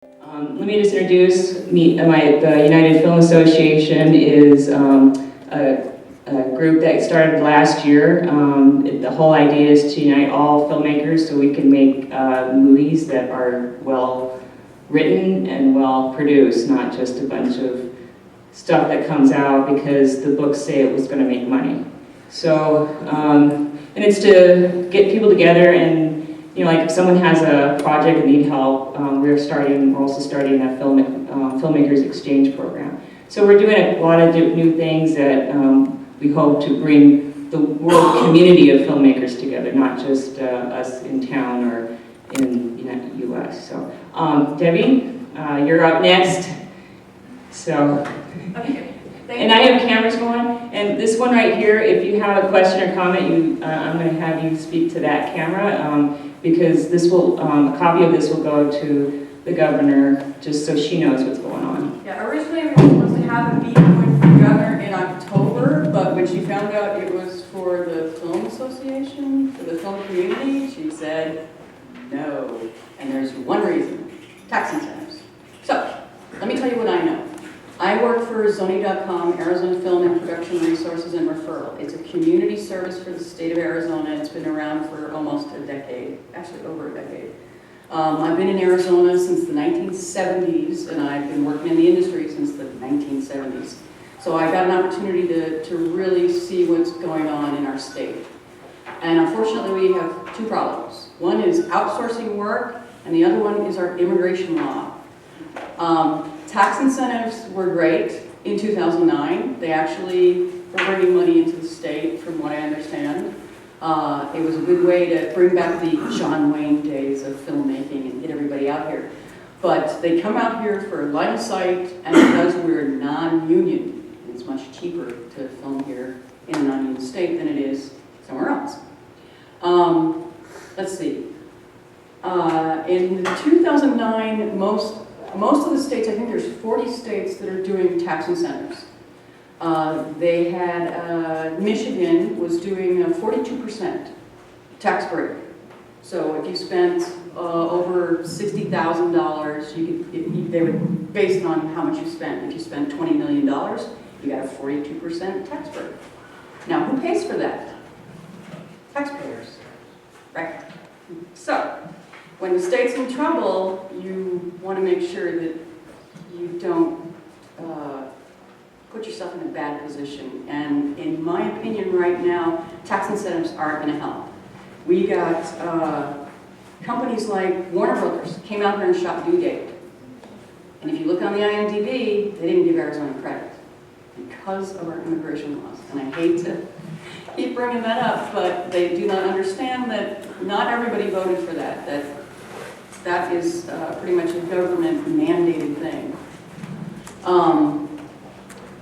Let me just introduce me. The United Film Association is a group that started last year. The whole idea is to unite all filmmakers so we can make movies that are well written and well produced, not just a bunch of stuff that comes out because the books say it was going to make money. So, and it's to get people together and, you know, like if someone has a project and need help, we're also starting a filmmakers exchange program. So we're doing a lot of new things that we hope to bring the world community of filmmakers together, not just us in town or in the U.S. So, Debbie, you're up next. So, okay. And I have cameras going, and this one right here, if you have a question or comment, I'm going to have you speak to that camera because this will, a copy of this will go to the governor just so she knows what's going on. Yeah, originally we were supposed to have a meeting with the governor in October, but when she found out it was for the Film Association, for the film community, she said no. And there's one reason: tax incentives. So, let me tell you what I know. I work for Zoni.com, Arizona Film and Production Resources and Referral. It's a community service for the state of Arizona. It's been around for almost a decade, actually over a decade. I've been in Arizona since the 1970s, and I've been working in the industry since the 1970s. So I got an opportunity to really see what's going on in our state. And unfortunately, we have two problems. One is outsourcing work, and the other one is our immigration law. Tax incentives were great in 2009. They actually were bringing money into the state, from what I understand. It was a good way to bring back the John Wayne days of filmmaking and get everybody out here. But they come out here for line of sight, and because we're non-union, it's much cheaper to film here in a non-union state than it is somewhere else. Let's see. In 2009, most of the states, I think there's 40 states that are doing tax incentives. They had, Michigan was doing a 42% tax break. So if you spent over $60,000, they would, based on how much you spent, if you spent $20 million, you got a 42% tax break. Now, who pays for that? Taxpayers, right? So, when the state's in trouble, you want to make sure that you don't put yourself in a bad position. And in my opinion right now, tax incentives aren't going to help. We got companies like Warner Brothers came out here and shot Due Date. And if you look on the IMDb, they didn't give Arizona credit because of our immigration laws. And I hate to keep bringing that up, but they do not understand that not everybody voted for that. That is pretty much a government mandated thing.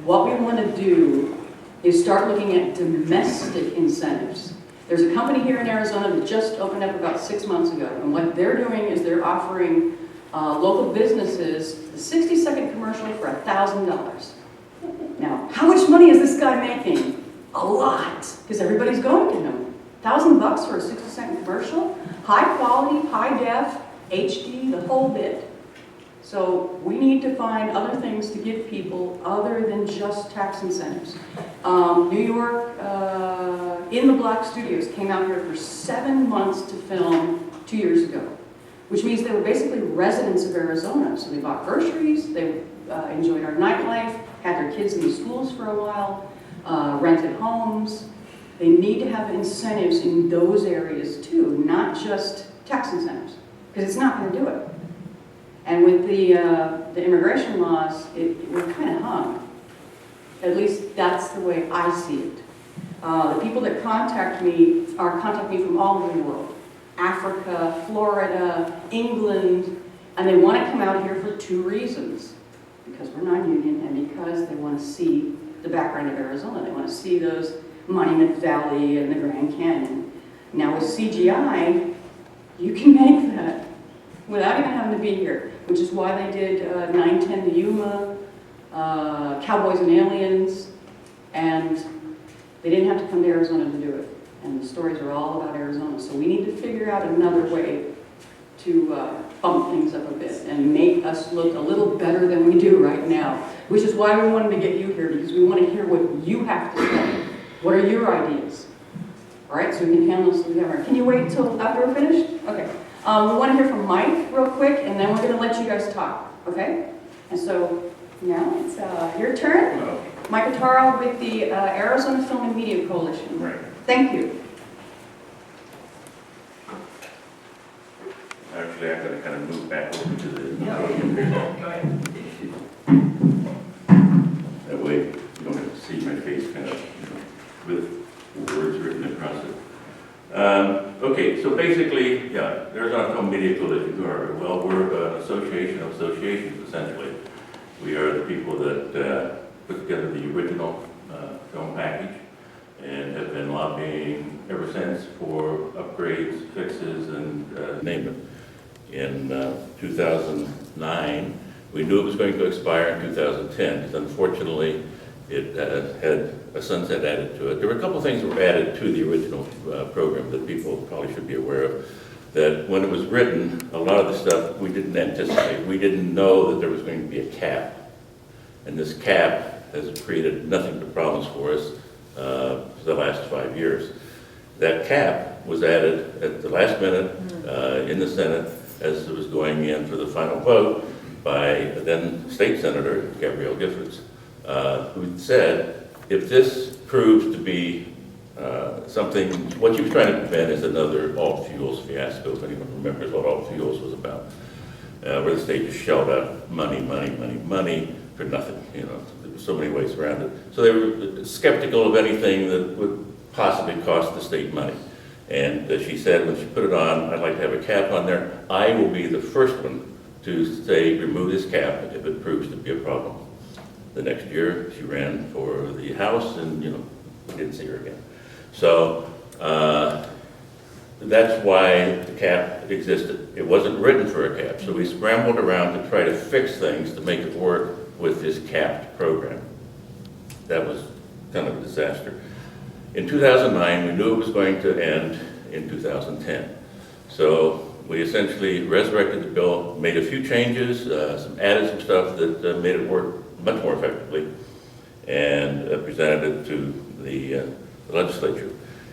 What we want to do is start looking at domestic incentives. There's a company here in Arizona that just opened up about 6 months ago, and what they're doing is they're offering local businesses a 60-second commercial for $1,000. Now, how much money is this guy making? A lot, because everybody's going to him. $1,000 for a 60-second commercial, high quality, high def, HD, the whole bit. So we need to find other things to give people other than just tax incentives. New York, In the Black Studios came out here for 7 months to film 2 years ago, which means they were basically residents of Arizona. So they bought groceries, they enjoyed our nightlife, had their kids in the schools for a while, rented homes. They need to have incentives in those areas too, not just tax incentives, because it's not going to do it. And with the immigration laws, we're kind of hung. At least that's the way I see it. The people that contact me from all over the world. Africa, Florida, England, and they want to come out here for two reasons. Because we're non-union and because they want to see the background of Arizona. They want to see those Monument Valley and the Grand Canyon. Now with CGI, you can make that without even having to be here, which is why they did 910 to Yuma, Cowboys and Aliens, and they didn't have to come to Arizona to do it. And the stories are all about Arizona. So we need to figure out another way bump things up a bit and make us look a little better than we do right now, which is why we wanted to get you here, because we want to hear what you have to say. What are your ideas? All right, so we can handle this together. Can you wait till after we're finished? Okay. We want to hear from Mike real quick, and then we're going to let you guys talk, okay? And so now it's your turn. Hello. Mike Ataro with the Arizona Film and Media Coalition. Right. Thank you. Actually, I've got to kind of move back over to the podium here. Go ahead. That way you don't have to see my face kind of, with words written across it. Okay, so basically, yeah, there's our Film Media Coalition. Who are we? Well, we're an association of associations, essentially. We are the people that put together the original film package and have been lobbying ever since for upgrades, fixes, and name it. In 2009, we knew it was going to expire in 2010, because unfortunately it had a sunset added to it. There were a couple of things that were added to the original program that people probably should be aware of. That when it was written, a lot of the stuff we didn't anticipate. We didn't know that there was going to be a cap. And this cap has created nothing but problems for us for the last 5 years. That cap was added at the last minute in the Senate as it was going in for the final vote by then State Senator Gabrielle Giffords, who said, if this proves to be something, what she was trying to prevent is another alt fuels fiasco, if anyone remembers what alt fuels was about, where the state just shelled out money for nothing, there were so many ways around it. So they were skeptical of anything that would possibly cost the state money. And she said, when she put it on, I'd like to have a cap on there. I will be the first one to say, remove this cap if it proves to be a problem. The next year, she ran for the House, and, we didn't see her again. So that's why the cap existed. It wasn't written for a cap, so we scrambled around to try to fix things to make it work with this capped program. That was kind of a disaster. In 2009, we knew it was going to end in 2010. So we essentially resurrected the bill, made a few changes, added some stuff that made it work much more effectively, and presented it to the legislature.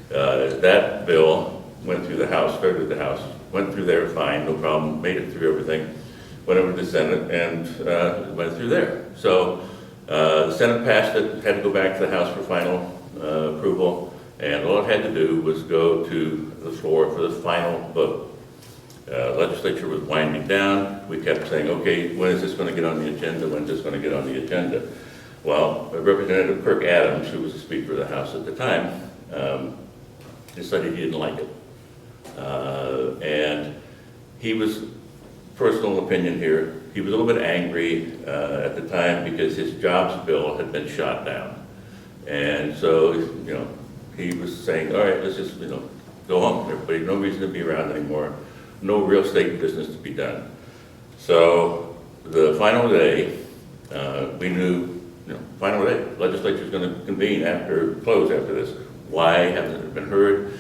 That bill went through the House, started with the House, went through there fine, no problem, made it through everything, went over to the Senate, and went through there. So the Senate passed it, had to go back to the House for final approval, and all it had to do was go to the floor for the final vote. Legislature was winding down. We kept saying, okay, when is this going to get on the agenda? When is this going to get on the agenda? Well, Representative Kirk Adams, who was the Speaker of the House at the time, decided he didn't like it. And he was, personal opinion here, he was a little bit angry at the time because his jobs bill had been shot down. And so, he was saying, all right, let's just, go home. Everybody, no reason to be around anymore. No real state business to be done. So the final day, we knew, final day, legislature's going to convene close after this. Why hasn't it been heard?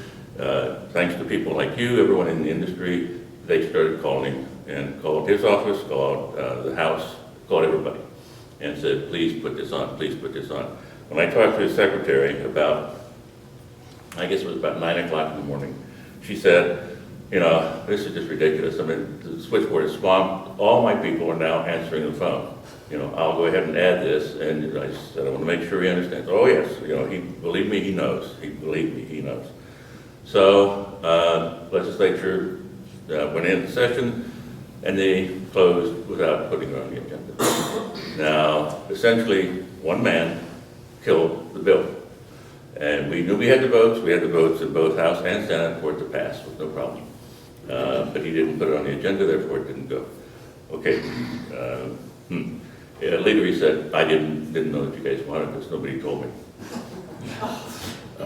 Thanks to people like you, everyone in the industry, they started calling him and called his office, called the House, called everybody, and said, please put this on, please put this on. When I talked to his secretary about, I guess it was about 9 o'clock in the morning, she said, this is just ridiculous. I mean, the switchboard is swamped. All my people are now answering the phone. I'll go ahead and add this. And I said, I want to make sure he understands. Oh, yes. Believe me, he knows. Believe me, he knows. So, legislature went into session, and they closed without putting it on the agenda. Now, essentially, one man killed the bill. And we knew we had the votes. We had the votes in both House and Senate for it to pass with no problem. But he didn't put it on the agenda, therefore it didn't go. Okay. Legally said, I didn't know that you guys wanted this. Nobody told me.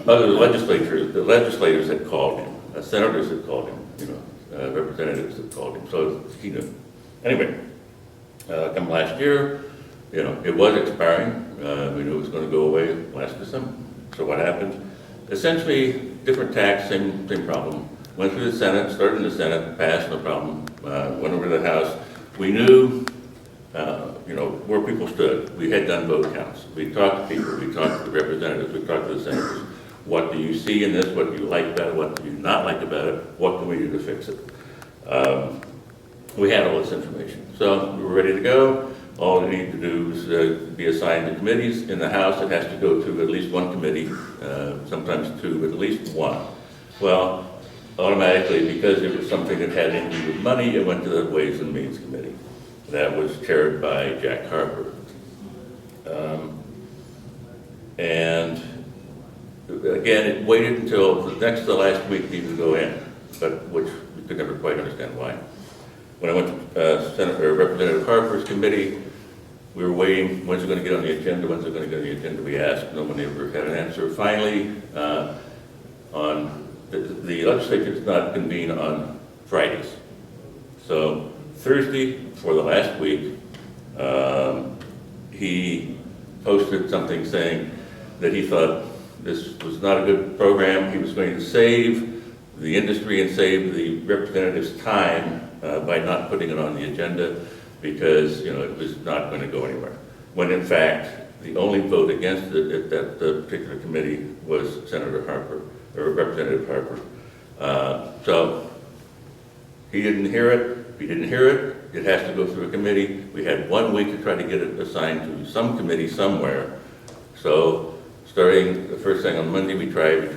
Other the legislators had called him. Senators had called him. Representatives had called him. So he knew. Anyway, come last year, it was expiring. We knew it was going to go away last December. So what happened? Essentially, different tax, same problem. went through the Senate, started in the Senate, passed, no problem, went over to the House. We knew, where people stood. We had done vote counts. We talked to people, we talked to the representatives, we talked to the senators. What do you see in this? What do you like about it? What do you not like about it? What can we do to fix it? We had all this information. So we were ready to go. All we need to do is be assigned to committees. In the House, it has to go to at least one committee, sometimes two, but at least one. Well, automatically, because it was something that had anything to do with money, it went to the Ways and Means Committee. That was chaired by Jack Harper. And again, it waited until the last week to even go in, but which we could never quite understand why. When I went to Representative Harper's committee, we were waiting, when's it going to get on the agenda, when's it going to get on the agenda, we asked, no one ever had an answer. Finally, the legislature does not convene on Fridays. So Thursday, for the last week, he posted something saying that he thought this was not a good program. He was going to save the industry and save the representatives' time by not putting it on the agenda because, it was not going to go anywhere. When in fact, the only vote against it at that particular committee was Senator Harper, or Representative Harper. So he didn't hear it. If he didn't hear it, it has to go through a committee. We had 1 week to try to get it assigned to some committee somewhere. So starting the first thing on Monday, we tried,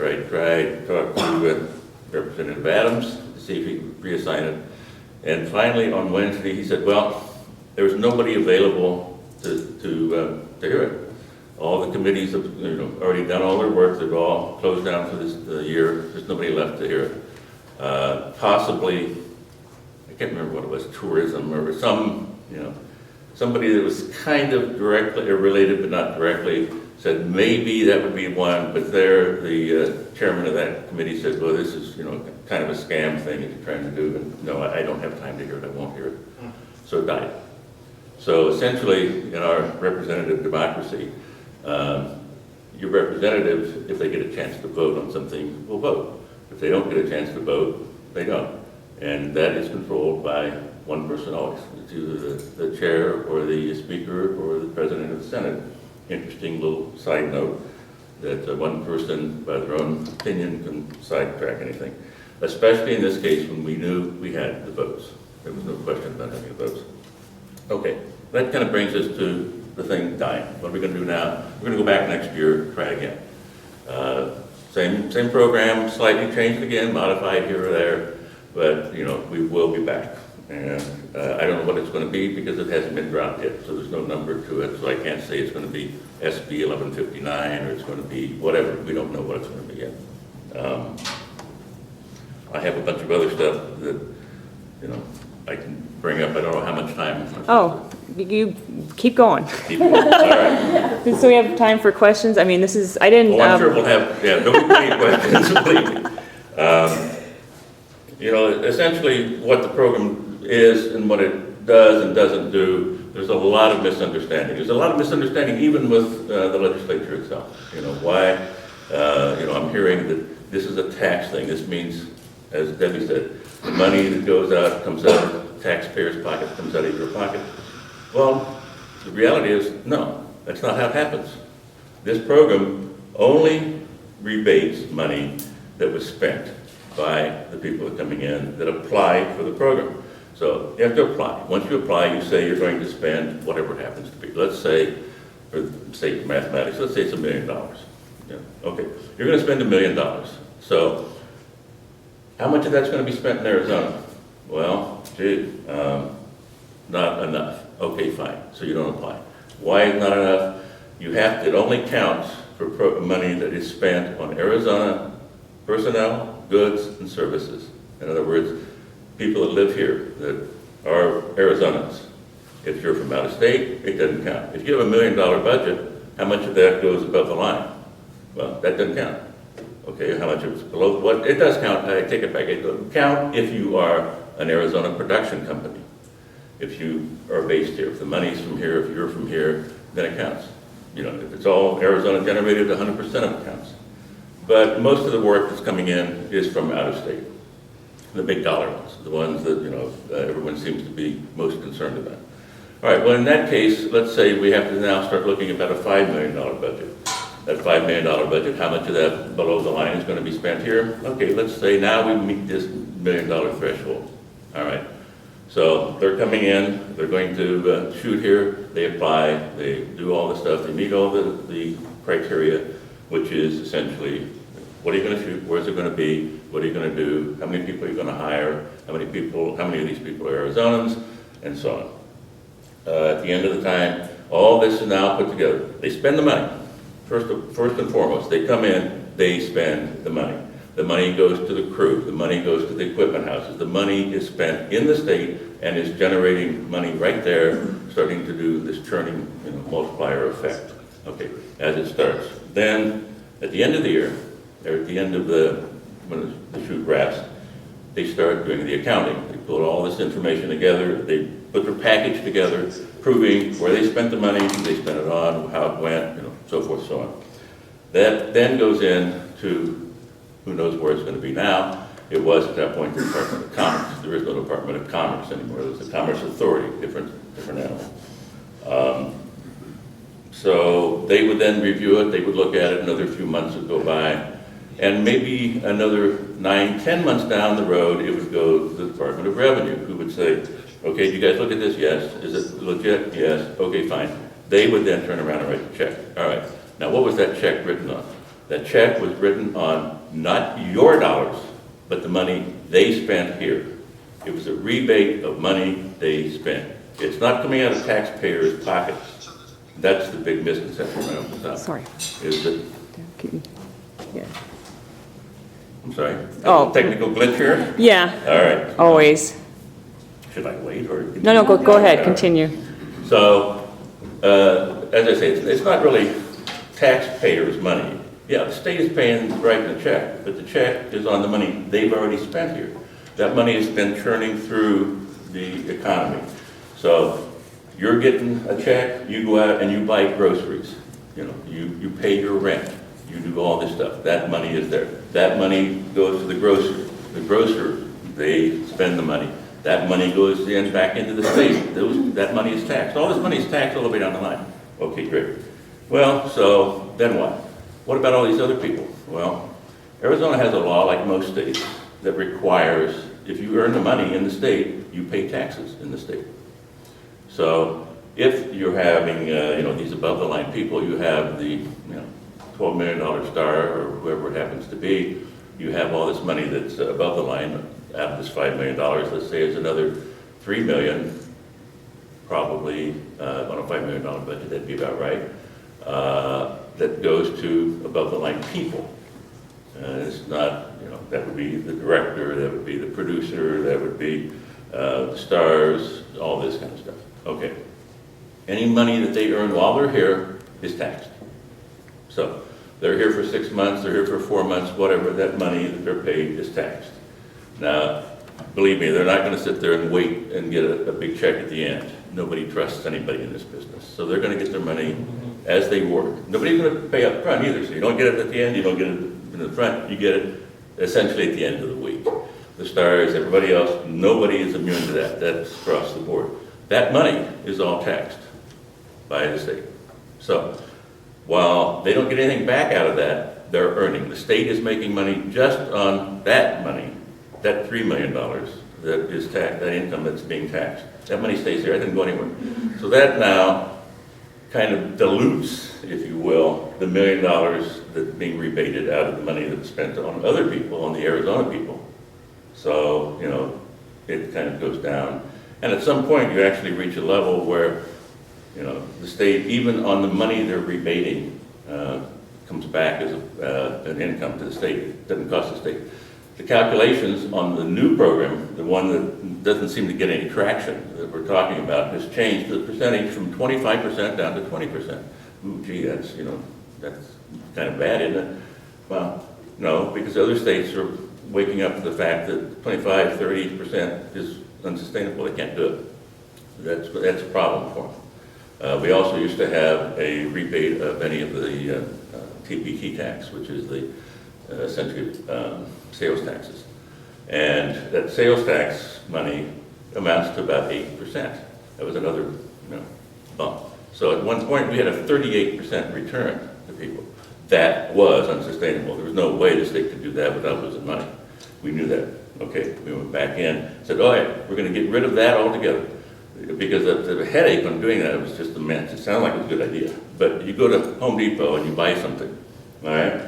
talked to Representative Adams to see if he could reassign it. And finally, on Wednesday, he said, well, there was nobody available to hear it. All the committees have already done all their work. They've all closed down for this year. There's nobody left to hear it. Possibly, I can't remember what it was, tourism or somebody that was kind of directly related but not directly said maybe that would be one, but the chairman of that committee said, well, this is kind of a scam thing that you're trying to do, and no, I don't have time to hear it, I won't hear it. So it died. So essentially, in our representative democracy, your representatives, if they get a chance to vote on something, will vote. If they don't get a chance to vote, they don't. And that is controlled by one person always. It's either the chair or the speaker or the president of the Senate. Interesting little side note that one person, by their own opinion, can sidetrack anything. Especially in this case when we knew we had the votes. There was no question about having the votes. Okay, that kind of brings us to the thing dying. What are we going to do now? We're going to go back next year, try again. Same program, slightly changed again, modified here or there, but we will be back. And I don't know what it's going to be because it hasn't been dropped yet, so there's no number to it, so I can't say it's going to be SB 1159 or it's going to be whatever. We don't know what it's going to be yet. I have a bunch of other stuff that I can bring up. I don't know how much time. Oh, you keep going. Keep going. All right. So we have time for questions. I mean, I didn't. Well, I'm sure we'll have. Yeah, there'll be plenty of questions. Believe me. Essentially, what the program is and what it does and doesn't do. There's a lot of misunderstanding. There's a lot of misunderstanding even with the legislature itself. Why? I'm hearing that this is a tax thing. This means, as Debbie said, the money that goes out comes out of taxpayers' pocket, comes out of your pocket. Well, the reality is, no, that's not how it happens. This program only rebates money that was spent by the people that are coming in that apply for the program. So you have to apply. Once you apply, you say you're going to spend whatever it happens to be. Let's say, for the sake of mathematics, let's say it's $1 million. Yeah. Okay, you're going to spend $1 million. So how much of that's going to be spent in Arizona? Well, not enough. Okay, fine. So you don't apply. Why is not enough? It only counts for money that is spent on Arizona personnel, goods, and services. In other words, people that live here that are Arizonans. If you're from out of state, it doesn't count. If you have $1 million budget, how much of that goes above the line? Well, that doesn't count. Okay, how much is below? What it does count, I take it back. It doesn't count if you are an Arizona production company. If you are based here, if the money's from here, if you're from here, then it counts. If it's all Arizona generated, 100% of it counts. But most of the work that's coming in is from out of state. the big dollar ones, the ones that, everyone seems to be most concerned about. All right, well, in that case, let's say we have to now start looking at about a $5 million budget. That $5 million budget, how much of that below the line is going to be spent here? Okay, let's say now we meet this $1 million threshold. All right, so they're coming in, they're going to shoot here, they apply, they do all the stuff, they meet all the criteria, which is essentially, what are you going to shoot, where's it going to be, what are you going to do, how many people are you going to hire, how many of these people are Arizonans, and so on. At the end of the time, all this is now put together. They spend the money. First and foremost, they come in, they spend the money. The money goes to the crew, the money goes to the equipment houses, the money is spent in the state and is generating money right there, starting to do this churning multiplier effect, okay, as it starts. Then, at the end of the year, or at the end of when the shoot wraps, they start doing the accounting. They put all this information together, they put their package together, proving where they spent the money, who they spent it on, how it went, so forth, so on. That then goes into who knows where it's going to be now. It was at that point the Department of Commerce. There is no Department of Commerce anymore. There's the Commerce Authority, different animal. So they would then review it. They would look at it. Another few months would go by. And maybe another 9, 10 months down the road, it would go to the Department of Revenue, who would say, okay, do you guys look at this? Yes. Is it legit? Yes. Okay, fine. They would then turn around and write the check. All right. Now, what was that check written on? That check was written on not your dollars, but the money they spent here. It was a rebate of money they spent. It's not coming out of taxpayers' pockets. That's the big misconception around the top. Sorry. Is that, Yeah. I'm sorry? Oh. Technical glitch here? Yeah, All right. always. Should I wait or? No, go ahead, continue. So, as I say, it's not really taxpayers' money. Yeah, the state is writing the check, but the check is on the money they've already spent here. That money has been churning through the economy. So you're getting a check, you go out and you buy groceries. You pay your rent. You do all this stuff. That money is there. That money goes to the grocer. The grocer, they spend the money. That money goes then back into the state. That money is taxed. All this money is taxed all the way down the line. Okay, great. Well, so then what? What about all these other people? Well, Arizona has a law, like most states, that requires if you earn the money in the state, you pay taxes in the state. So if you're having, these above-the-line people, you have the, $12 million star or whoever it happens to be, you have all this money that's above the line. Out of this $5 million, let's say it's another $3 million, probably on a $5 million budget, that'd be about right, that goes to above the line people. It's not, that would be the director, that would be the producer, that would be the stars, all this kind of stuff. Okay. Any money that they earn while they're here is taxed. So they're here for 6 months, they're here for 4 months, whatever, that money that they're paid is taxed. Now, believe me, they're not going to sit there and wait and get a big check at the end. Nobody trusts anybody in this business. So they're going to get their money as they work. Nobody's going to pay up front either. So you don't get it at the end, you don't get it in the front, you get it essentially at the end of the week. The stars, everybody else, nobody is immune to that. That's across the board. That money is all taxed by the state. So while they don't get anything back out of that, they're earning. The state is making money just on that money. That $3 million that is taxed, that income that's being taxed. That money stays there, it doesn't go anywhere. So that now kind of dilutes, if you will, the $1 million that's being rebated out of the money that's spent on other people, on the Arizona people. So, it kind of goes down. And at some point, you actually reach a level where, the state, even on the money they're rebating, comes back as an income to the state. It doesn't cost the state. The calculations on the new program, the one that doesn't seem to get any traction that we're talking about, has changed the percentage from 25% down to 20%. Ooh, gee, that's kind of bad, isn't it? Well, no, because other states are waking up to the fact that 25, 30% is unsustainable. They can't do it. That's a problem for them. We also used to have a rebate of any of the TPT tax, which is the essentially sales taxes. And that sales tax money amounts to about 8%. That was another, bump. So at one point, we had a 38% return to people. That was unsustainable. There was no way the state could do that without losing money. We knew that. Okay, we went back in, said, all right, we're going to get rid of that altogether. Because the headache on doing that was just immense. It sounded like a good idea. But you go to Home Depot and you buy something, all right?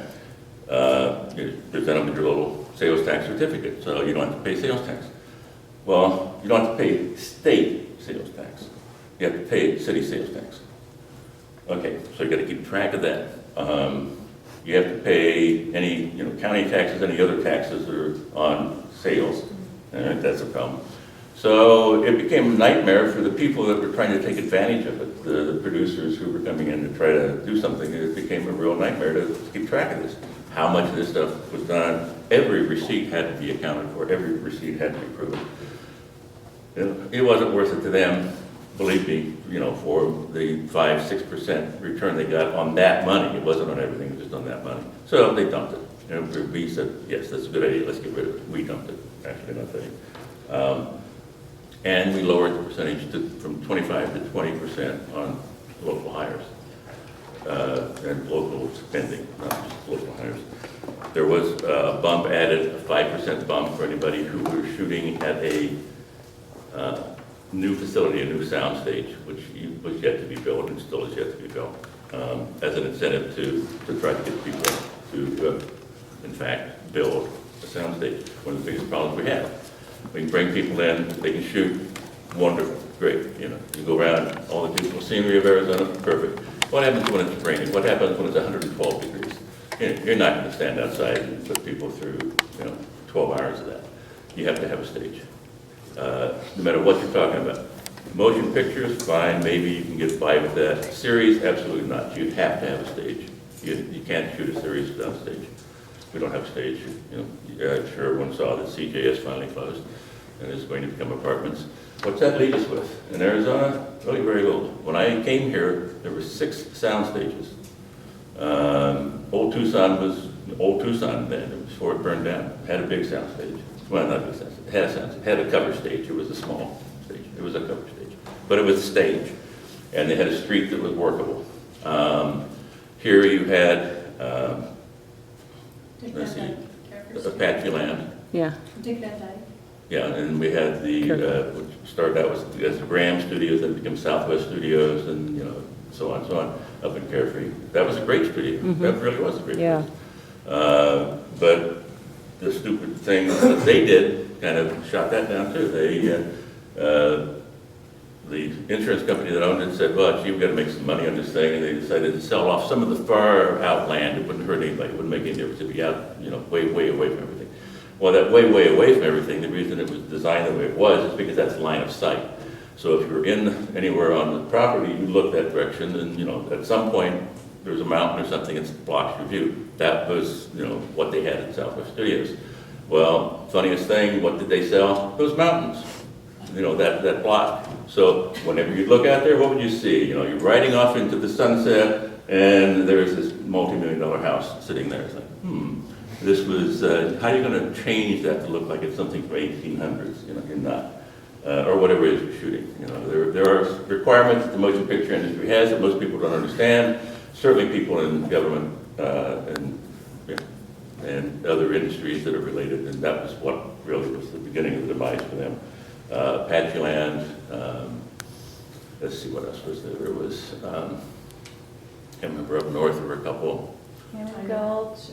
You present them with your little sales tax certificate, so you don't have to pay sales tax. Well, you don't have to pay state sales tax. You have to pay city sales tax. Okay, so you got to keep track of that. You have to pay any, county taxes, any other taxes that are on sales. All right, that's a problem. So it became a nightmare for the people that were trying to take advantage of it, the producers who were coming in to try to do something. It became a real nightmare to keep track of this. How much of this stuff was done, every receipt had to be accounted for, every receipt had to be proven. It wasn't worth it to them, believe me, for the 5-6% return they got on that money. It wasn't on everything, it was just on that money. So they dumped it. We said, yes, that's a good idea, let's get rid of it. We dumped it, actually, not they. And we lowered the percentage from 25 to 20% on local hires and local spending, not just local hires. There was a bump added, a 5% bump for anybody who were shooting at a new facility, a new sound stage, which was yet to be built and still is yet to be built, as an incentive to try to get people to, in fact, build a sound stage. One of the biggest problems we have. We can bring people in, they can shoot, wonderful, great. You go around all the beautiful scenery of Arizona, perfect. What happens when it's raining? What happens when it's 112 degrees? You're not going to stand outside and put people through, 12 hours of that. You have to have a stage, no matter what you're talking about. Motion pictures, fine, maybe you can get by with that. Series, absolutely not. You have to have a stage. You can't shoot a series without a stage. We don't have a stage. I'm sure everyone saw that CJS finally closed and is going to become apartments. What's that leave us with? In Arizona, really very little. When I came here, there were 6 sound stages. Old Tucson was Old Tucson then, before it burned down. It had a big sound stage. Well, not a big sound stage. It had a sound stage. It had a cover stage. It was a small stage. It was a cover stage. But it was a stage. And they had a street that was workable. Here you had, let's see, Apache Land. Yeah. Yeah, and we had which started out as the Graham Studios, then became Southwest Studios, and so on, up in Carefree. That was a great studio. Mm-hmm. That really was a great place. But the stupid thing that they did kind of shot that down too. The insurance company that owned it said, well, gee, we've got to make some money on this thing, and they decided to sell off some of the far out land. It wouldn't hurt anybody. It wouldn't make any difference to be out, way, way away from everything. Well, that way, way away from everything, the reason it was designed the way it was is because that's line of sight. So if you're in anywhere on the property, you look that direction, and, at some point, there's a mountain or something that blocks your view. That was, what they had at Southwest Studios. Well, funniest thing, what did they sell? Those mountains, that block. So whenever you look out there, what would you see? You're riding off into the sunset, and there's this multi-million-dollar house sitting there. It's like, This was, how are you going to change that to look like it's something from 1800s? You're not. Or whatever it is you're shooting. There are requirements that the motion picture industry has that most people don't understand. Certainly people in government and other industries that are related, and that was what really was the beginning of the demise for them. Apache Land, let's see what else was there. There was, can't remember, up north there were a couple. Hammer Gulch,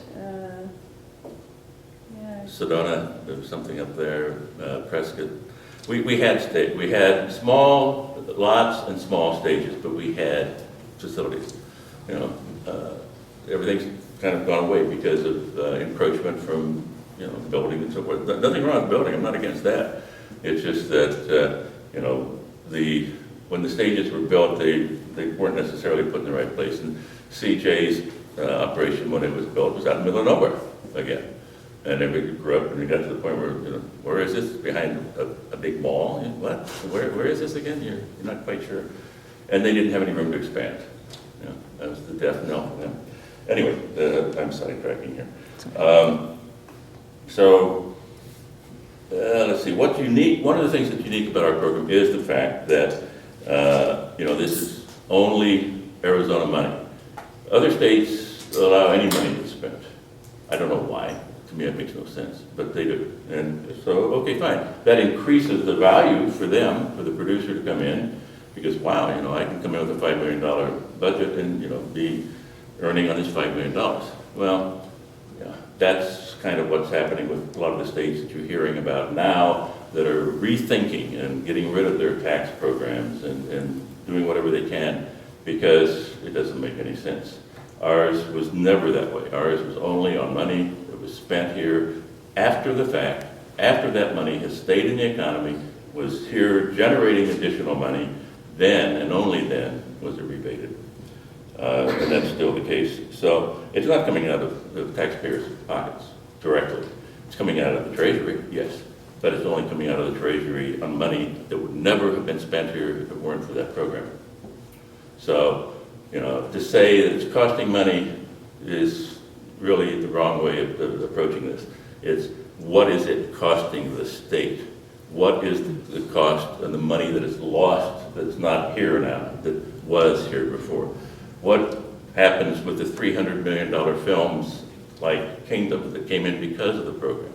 Sedona, there was something up there, Prescott. We had small lots and small stages, but we had facilities. Everything's kind of gone away because of encroachment from building and so forth. Nothing wrong with building. I'm not against that. It's just that when the stages were built, they weren't necessarily put in the right place. And CJ's operation when it was built was out in the middle of nowhere again. And then we grew up and we got to the point where, where is this? Behind a big mall? What? Where is this again? You're not quite sure. And they didn't have any room to expand. That was the death knell for them. Anyway, I'm sidetracking here. So let's see, what's unique, one of the things that's unique about our program is the fact that, this is only Arizona money. Other states allow any money to be spent. I don't know why. To me, it makes no sense, but they do. And so, okay, fine. That increases the value for them, for the producer to come in, because, wow, I can come in with a $5 million budget and, be earning on this $5 million. Well, yeah, that's kind of what's happening with a lot of the states that you're hearing about now that are rethinking and getting rid of their tax programs and doing whatever they can because it doesn't make any sense. Ours was never that way. Ours was only on money that was spent here after the fact, after that money has stayed in the economy, was here generating additional money, then and only then was it rebated. And that's still the case. So it's not coming out of the taxpayers' pockets directly. It's coming out of the Treasury, yes, but it's only coming out of the Treasury on money that would never have been spent here if it weren't for that program. So, to say that it's costing money is really the wrong way of approaching this. It's what is it costing the state? What is the cost and the money that is lost that's not here now, that was here before? What happens with the $300 million films like Kingdom that came in because of the program,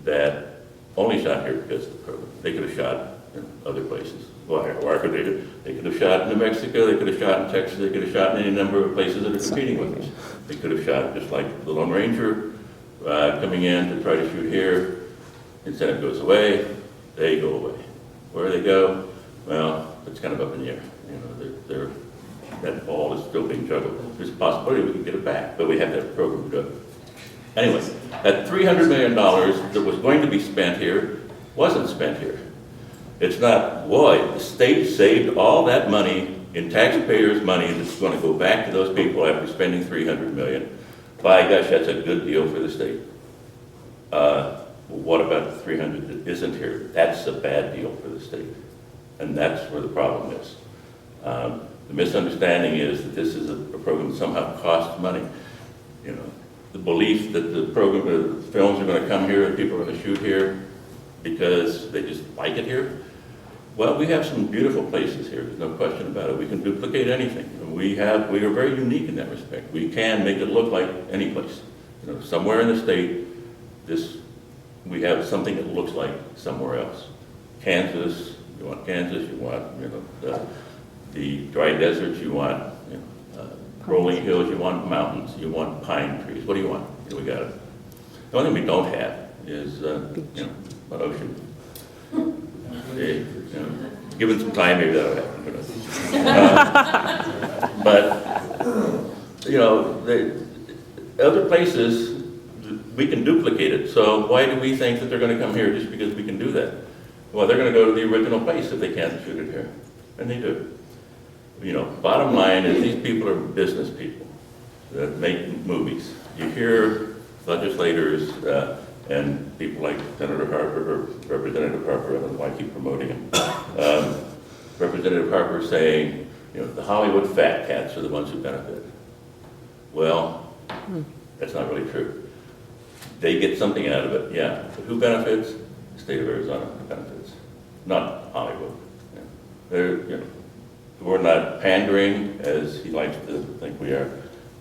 that only shot here because of the program? They could have shot in other places. Why could they do? They could have shot in New Mexico, they could have shot in Texas, they could have shot in any number of places that are competing with us. They could have shot just like the Lone Ranger coming in to try to shoot here. Incentive goes away, they go away. Where they go, well, it's kind of up in the air. That ball is still being juggled. There's a possibility we can get it back, but we have to have a program to do it. Anyway, that $300 million that was going to be spent here wasn't spent here. It's not, boy, the state saved all that money in taxpayers' money that's going to go back to those people after spending $300 million. By gosh, that's a good deal for the state. What about the 300 that isn't here? That's a bad deal for the state. And that's where the problem is. The misunderstanding is that this is a program that somehow costs money. The belief that the films are going to come here and people are going to shoot here because they just like it here. Well, we have some beautiful places here. There's no question about it. We can duplicate anything. And we are very unique in that respect. We can make it look like any place. Somewhere in the state, we have something that looks like somewhere else. Kansas, you want Kansas, you want the dry deserts, you want rolling hills, you want mountains, you want pine trees. What do you want? We got it. The only thing we don't have is an ocean. Given some time, maybe that'll happen. But the other places we can duplicate it. So why do we think that they're going to come here just because we can do that? Well, they're going to go to the original place if they can't shoot it here, and they do. Bottom line is these people are business people that make movies. You hear legislators and people like Senator Harper or Representative Harper, I don't know why I keep promoting him, Representative Harper saying, the Hollywood fat cats are the ones who benefit. Well, that's not really true. They get something out of it, yeah. But who benefits? The state of Arizona benefits, not Hollywood. We're not pandering, as he likes to think we are,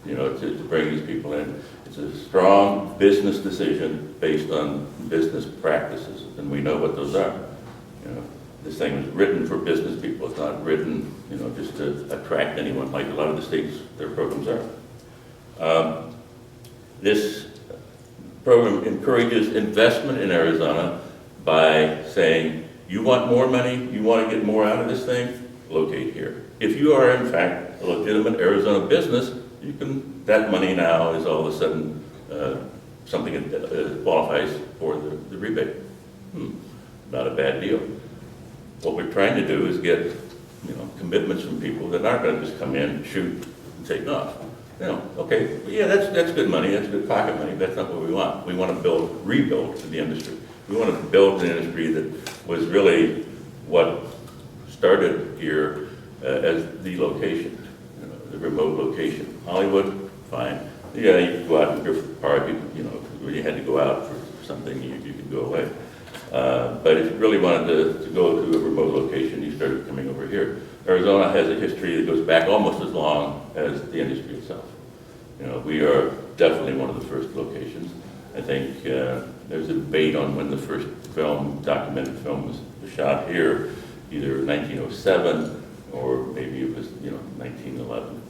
to bring these people in. It's a strong business decision based on business practices, and we know what those are. This thing was written for business people. It's not written, just to attract anyone like a lot of the states, their programs are. This program encourages investment in Arizona by saying, you want more money, you want to get more out of this thing, locate here. If you are, in fact, a legitimate Arizona business, that money now is all of a sudden something that qualifies for the rebate. Not a bad deal. What we're trying to do is get, commitments from people that aren't going to just come in, shoot, and take off. Okay, yeah, that's good money, that's good pocket money, but that's not what we want. We want to rebuild the industry. We want to build an industry that was really what started here as the location, the remote location. Hollywood, fine. Yeah, you could go out and drift the park, where you had to go out for something, you could go away. But if you really wanted to go to a remote location, you started coming over here. Arizona has a history that goes back almost as long as the industry itself. You know, we are definitely one of the first locations. I think there's a debate on when the first documented film was shot here, either 1907 or maybe it was, 1911.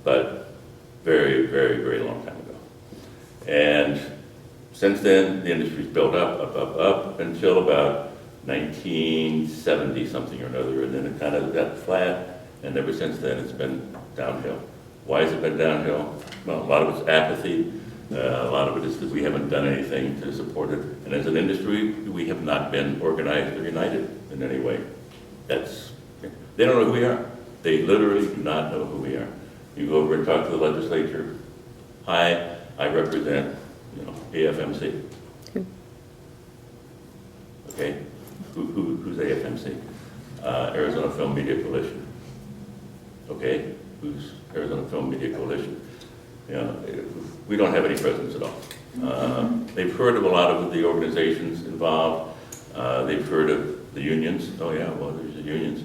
But very, very, very long time ago. And since then, the industry's built up until about 1970 something or another, and then it kind of got flat, and ever since then it's been downhill. Why has it been downhill? Well, a lot of it's apathy. A lot of it is that we haven't done anything to support it. And as an industry, we have not been organized or united in any way. They don't know who we are. They literally do not know who we are. You go over and talk to the legislature. Hi, I represent, AFMC. Okay, who's AFMC? Arizona Film Media Coalition. Okay, who's Arizona Film Media Coalition? We don't have any presence at all. They've heard of a lot of the organizations involved. They've heard of the unions. Oh yeah, well there's the unions.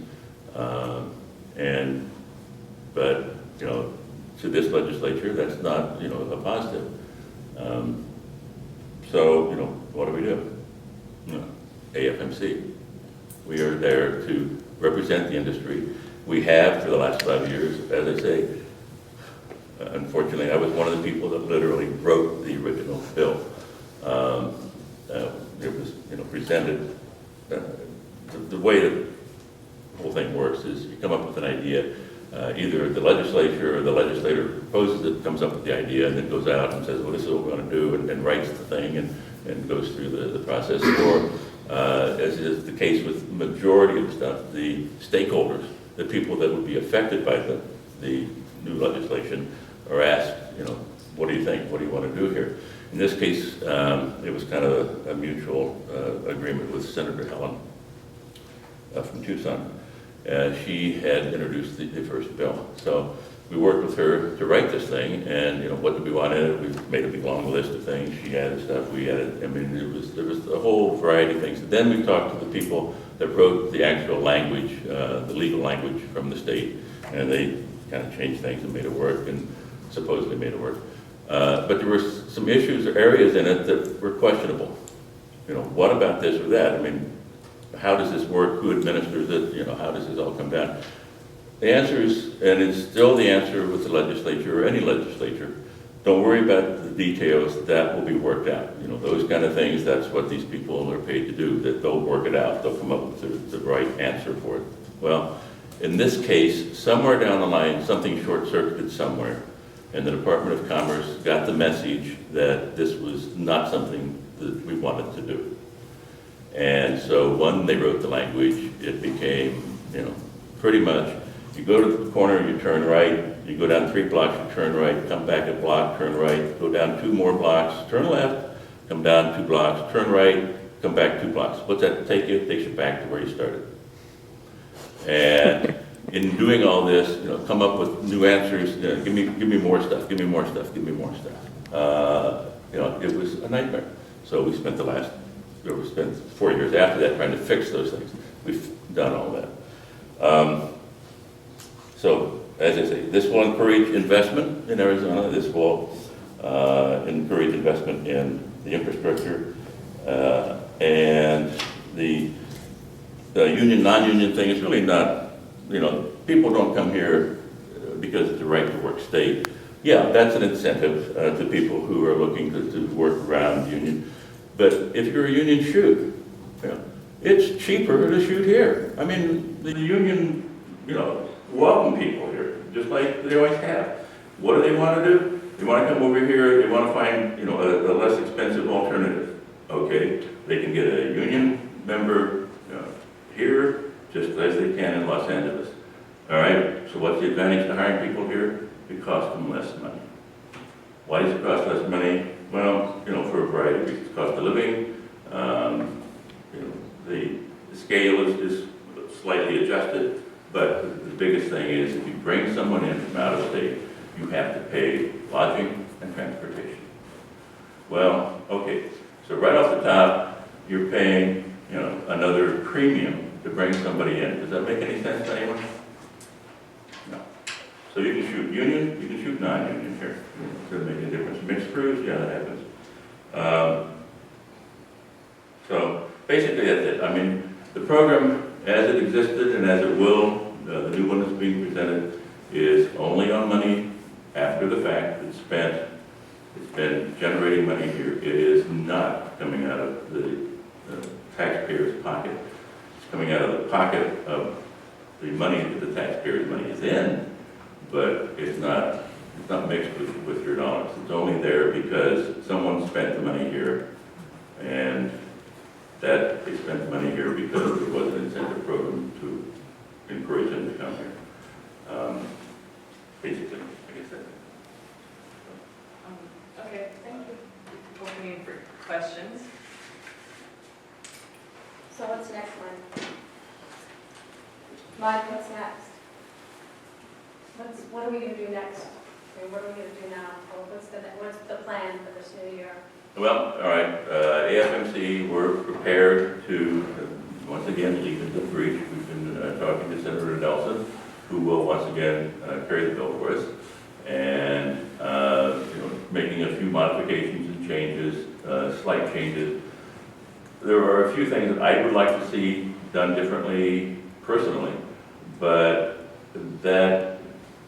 But to this legislature, that's not a positive. So what do? AFMC. We are there to represent the industry. We have for the last 5 years, as I say. Unfortunately, I was one of the people that literally wrote the original bill. It was, presented. The way that the whole thing works is you come up with an idea. Either the legislature or the legislator proposes it, comes up with the idea, and then goes out and says, well, this is what we're going to do, and writes the thing and goes through the process. Or, as is the case with the majority of stuff, the stakeholders, the people that would be affected by the new legislation, are asked, what do you think? What do you want to do here? In this case, it was kind of a mutual agreement with Senator Helen from Tucson. She had introduced the first bill. So we worked with her to write this thing, and what did we want in it? We made a big long list of things. She added stuff, we added, there was a whole variety of things. And then we talked to the people that wrote the actual language, the legal language from the state, and they kind of changed things and made it work, and supposedly made it work. But there were some issues or areas in it that were questionable. What about this or that? How does this work? Who administers it? How does this all come down? The answer is, and it's still the answer with the legislature or any legislature, don't worry about the details, that will be worked out. Those kind of things, that's what these people are paid to do, that they'll work it out, they'll come up with the right answer for it. Well, in this case, somewhere down the line, something short-circuited somewhere, and the Department of Commerce got the message that this was not something that we wanted to do. And so when they wrote the language, it became, pretty much, you go to the corner, you turn right, you go down 3 blocks, you turn right, come back a block, turn right, go down 2 more blocks, turn left, come down 2 blocks, turn right, come back 2 blocks. What's that take you? It takes you back to where you started. And in doing all this, come up with new answers, give me more stuff, give me more stuff, give me more stuff. It was a nightmare. So we spent we spent 4 years after that trying to fix those things. We've done all that. So, as I say, this will encourage investment in Arizona. This will encourage investment in the infrastructure. And the union, non-union thing is really not, people don't come here because it's a right to work state. Yeah, that's an incentive to people who are looking to work around the union. But if you're a union, shoot. It's cheaper to shoot here. The union, welcome people here, just like they always have. What do they want to do? They want to come over here, they want to find, a less expensive alternative. Okay, they can get a union member here, just as they can in Los Angeles. All right, so what's the advantage to hiring people here? It costs them less money. Why does it cost less money? Well, for a variety of reasons. Cost of living, the scale is slightly adjusted, but the biggest thing is if you bring someone in from out of state, you have to pay lodging and transportation. Well, Okay, so right off the top, you're paying, another premium to bring somebody in. Does that make any sense to anyone? No. So you can shoot union, you can shoot non-union here. Does it make a difference? Mixed crews, yeah, that happens. So basically that's it. I mean, the program as it existed and as it will, the new one that's being presented, is only on money after the fact. It's been generating money here. It is not coming out of the taxpayer's pocket. It's coming out of the pocket of the money that the taxpayer's money is in, but it's not mixed with your dollars. It's only there because someone spent the money here, and that they spent the money here because there was an incentive program to encourage them to come here. Basically, I guess that's it. Okay, thank you. Opening for questions. So what's the next one? Mike, what's next? What are we gonna do next? I mean, what are we gonna do now? Or what's the plan for this new year? Well, all right, AFMC, we're prepared to, once again, lead into the breach. We've been talking to Senator Nelson, who will once again carry the bill for us, and making a few modifications and changes, slight changes. There are a few things that I would like to see done differently personally, but that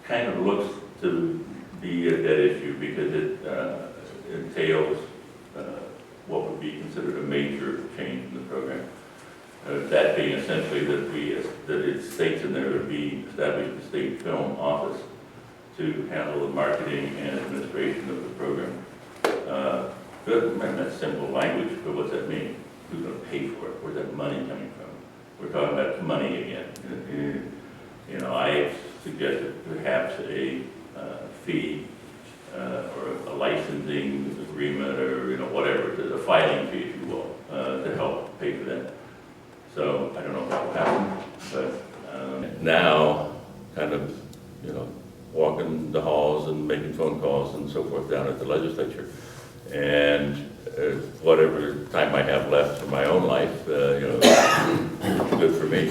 kind of looks to be a dead issue because it entails what would be considered a major change in the program. That being essentially that it states in there to be established a state film office to handle the marketing and administration of the program. That's simple language, but what's that mean? Who's going to pay for it? Where's that money coming from? We're talking about money again. I suggested perhaps a fee or a licensing agreement or whatever, a filing fee, if you will, to help pay for that. So I don't know if that will happen, but now kind of walking the halls and making phone calls and so forth down at the legislature, and whatever time I have left for my own life, it's good for me.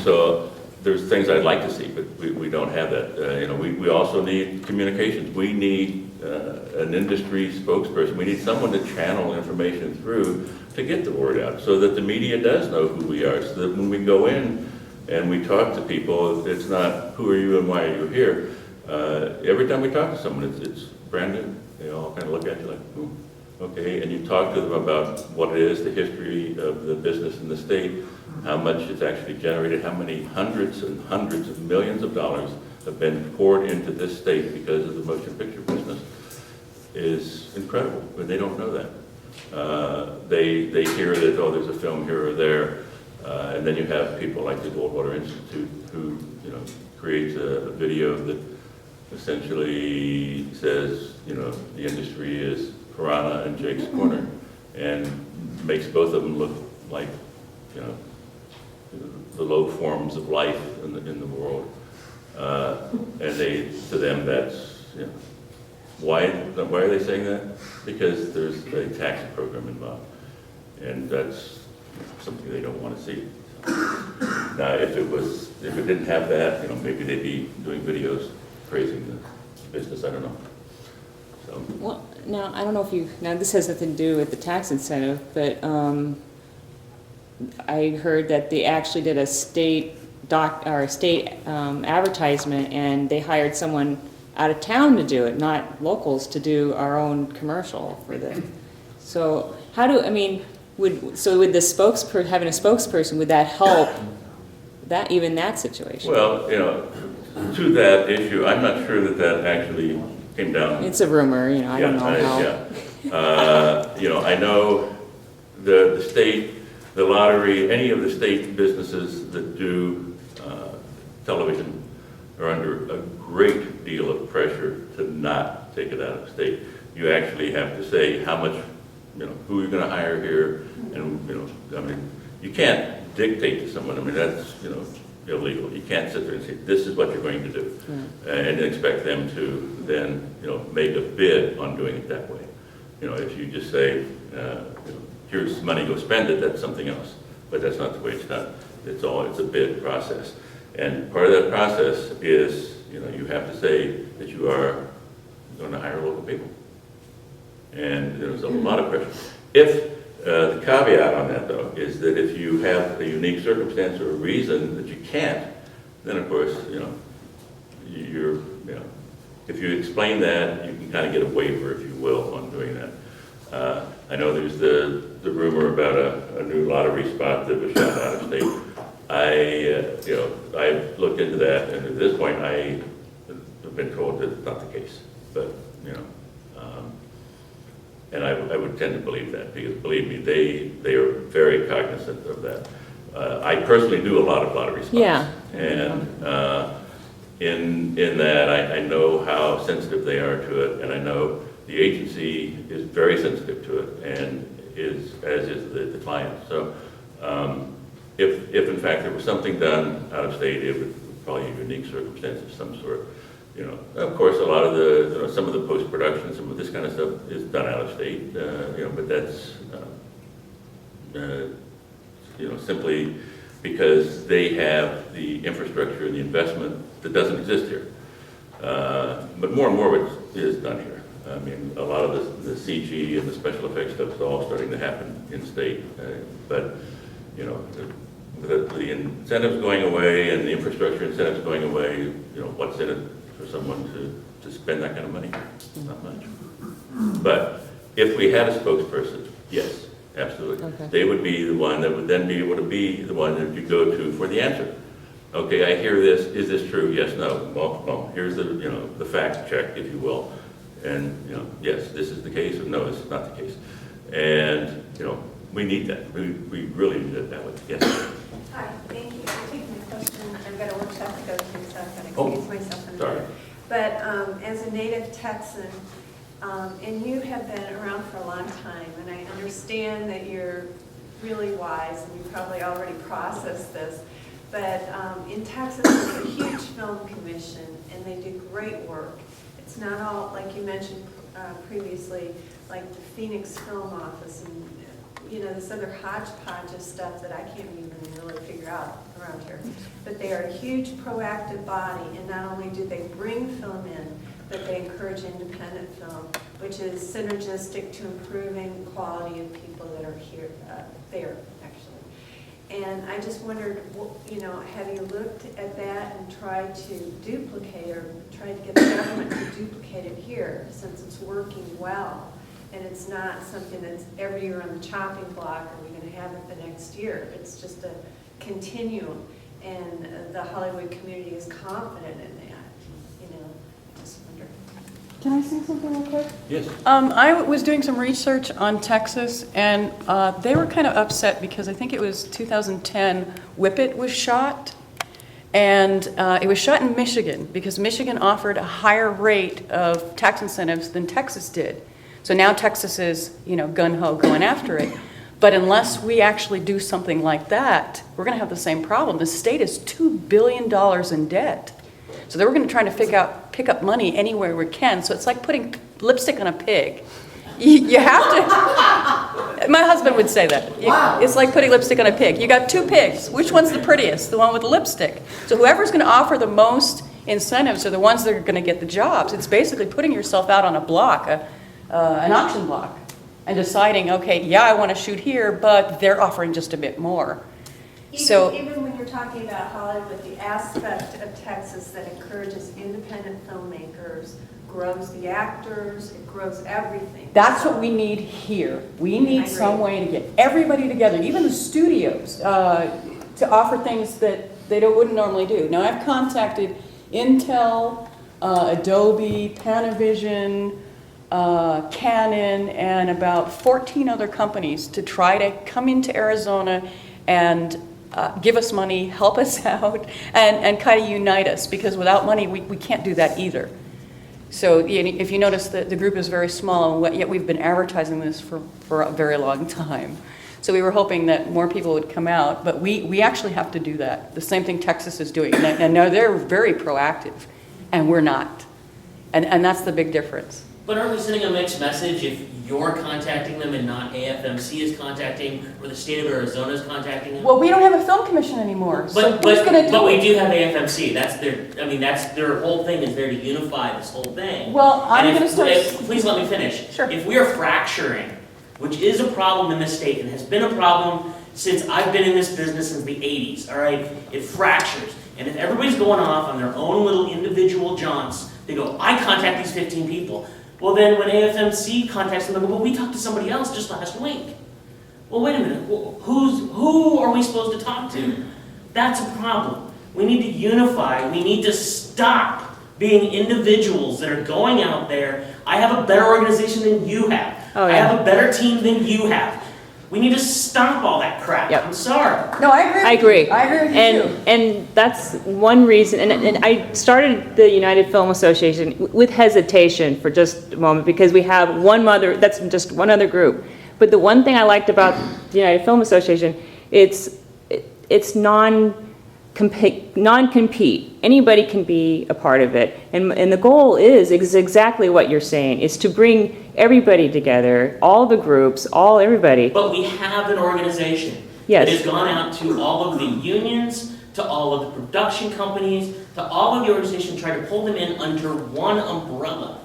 So there's things I'd like to see, but we don't have that. We also need communications. We need an industry spokesperson. We need someone to channel information through to get the word out so that the media does know who we are, so that when we go in and we talk to people, it's not who are you and why are you here. Every time we talk to someone, it's brand new. They all kind of look at you like, okay, and you talk to them about what it is, the history of the business in the state, how much it's actually generated, how many hundreds and hundreds of millions of dollars have been poured into this state because of the motion picture business is incredible, but they don't know that. They hear that, there's a film here or there, and then you have people like the Goldwater Institute who, creates a video that essentially says, the industry is Piranha and Jake's Corner, and makes both of them look like, the low forms of life in the world. And to them, that's, why are they saying that? Because there's a tax program involved, and that's something they don't want to see. Now, if it didn't have that, maybe they'd be doing videos praising the business. I don't know. So. Well, now, I don't know if now this has nothing to do with the tax incentive, but I heard that they actually did a state advertisement, and they hired someone out of town to do it, not locals, to do our own commercial for the. So would the having a spokesperson, would that help that situation? Well, to that issue, I'm not sure that actually came down. It's a rumor, I don't know how. Yeah. I know the state, the lottery, any of the state businesses that do television are under a great deal of pressure to not take it out of state. You actually have to say how much, who you're going to hire here, and you can't dictate to someone. That's illegal. You can't sit there and say this is what you're going to do, and expect them to then make a bid on doing it that way. if you just say, here's money, go spend it, that's something else. But that's not the way it's done. It's a bid process. And part of that process is, you have to say that you are going to hire local people. And there's a lot of pressure. The caveat on that, though, is that if you have a unique circumstance or a reason that you can't, then of course, if you explain that, you can kind of get a waiver, if you will, on doing that. I know there's the rumor about a new lottery spot that was shot out of state. I've looked into that, and at this point, I have been told that it's not the case. But, and I would tend to believe that, because believe me, they are very cognizant of that. I personally do a lot of lottery spots. Yeah. And in that, I know how sensitive they are to it, and I know the agency is very sensitive to it, and as is the client. So if in fact there was something done out of state, it would probably be a unique circumstance of some sort. Of course, a lot of some of the post-production, some of this kind of stuff is done out of state, but that's, simply because they have the infrastructure and the investment that doesn't exist here. But more and more of it is done here. I mean, a lot of the CG and the special effects stuff is all starting to happen in state. But, the incentives going away and the infrastructure incentives going away, what's in it for someone to spend that kind of money? Not much. But if we had a spokesperson, yes, absolutely. Okay. They would be the one that would then be able to be the one that you go to for the answer. Okay, I hear this. Is this true? Yes, no. Well, here's the fact check, if you will. And, yes, this is the case, or no, this is not the case. And, we need that. We really need it that way. Yes. Hi, thank you for taking the question. I've got a workshop to go to, so I'm Oh, going to excuse myself in a sorry. minute. But as a native Texan, and you have been around for a long time, and I understand that you're really wise, and you probably already processed this, but in Texas, there's a huge film commission, and they do great work. It's not all, like you mentioned previously, like the Phoenix Film Office and this other hodgepodge of stuff that I can't even really figure out around here. But they are a huge proactive body, and not only do they bring film in, but they encourage independent film, which is synergistic to improving the quality of people that are here, there, actually. And I just wondered, have you looked at that and tried to duplicate or tried to get the government to duplicate it here, since it's working well? And it's not something that's every year on the chopping block, are we going to have it the next year? It's just a continuum, and the Hollywood community is confident in that. I just wonder. Can I say something real quick? Yes. I was doing some research on Texas, and they were kind of upset because I think it was 2010, Whip It was shot. And it was shot in Michigan because Michigan offered a higher rate of tax incentives than Texas did. So now Texas is, gung-ho going after it. But unless we actually do something like that, we're going to have the same problem. The state is $2 billion in debt. So they were going to try to pick up money anywhere we can. So it's like putting lipstick on a pig. You have to. My husband would say that. It's like putting lipstick on a pig. You got two pigs. Which one's the prettiest? The one with the lipstick. So whoever's going to offer the most incentives are the ones that are going to get the jobs. It's basically putting yourself out on a block, an auction block, and deciding, okay, yeah, I want to shoot here, but they're offering just a bit more. Even when you're talking about Hollywood, the aspect of Texas that encourages independent filmmakers, grows the actors, it grows everything. That's what we need here. We need some way to get everybody together, even the studios, to offer things that they wouldn't normally do. Now, I've contacted Intel, Adobe, Panavision, Canon, and about 14 other companies to try to come into Arizona and give us money, help us out, and kind of unite us, because without money, we can't do that either. So if you notice, the group is very small, and yet we've been advertising this for a very long time. So we were hoping that more people would come out, but we actually have to do that. The same thing Texas is doing, and now they're very proactive, and we're not. And that's the big difference. But aren't we sending a mixed message if you're contacting them and not AFMC is contacting, or the state of Arizona is contacting them? Well, we don't have a film commission anymore, so But, who's gonna but do we it? do have AFMC, that's their whole thing is there to unify this whole thing. Well, I'm And gonna if- start. Please let me finish. Sure. If we are fracturing, which is a problem in this state and has been a problem since I've been in this business since the 80s, all right? It fractures. And if everybody's going off on their own little individual jaunts, they go, I contact these 15 people. Well, then when AFMC contacts them, they go, well, we talked to somebody else just last week. Well, wait a minute. Who are we supposed to talk to? That's a problem. We need to unify. We need to stop being individuals that are going out there. I have a better organization than you have. Oh, I yeah. have a better team than you have. We need to stop all that crap. Yep. I'm sorry. No, I agree. I agree. I agree with you too. And that's one reason, and I started the United Film Association with hesitation for just a moment, because we have that's just one other group. But the one thing I liked about the United Film Association, it's non-compete. Anybody can be a part of it. And the goal is exactly what you're saying, is to bring everybody together, all the groups, everybody. But we have an organization Yes. that has gone out to all of the unions, to all of the production companies, to all of the organizations, trying to pull them in under one umbrella.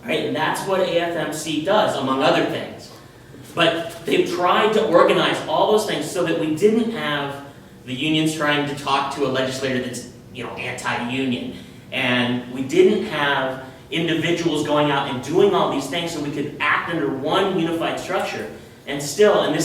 Right? And that's what AFMC does, among other things. But they've tried to organize all those things so that we didn't have the unions trying to talk to a legislator that's, anti-union. And we didn't have individuals going out and doing all these things so we could act under one unified structure. And this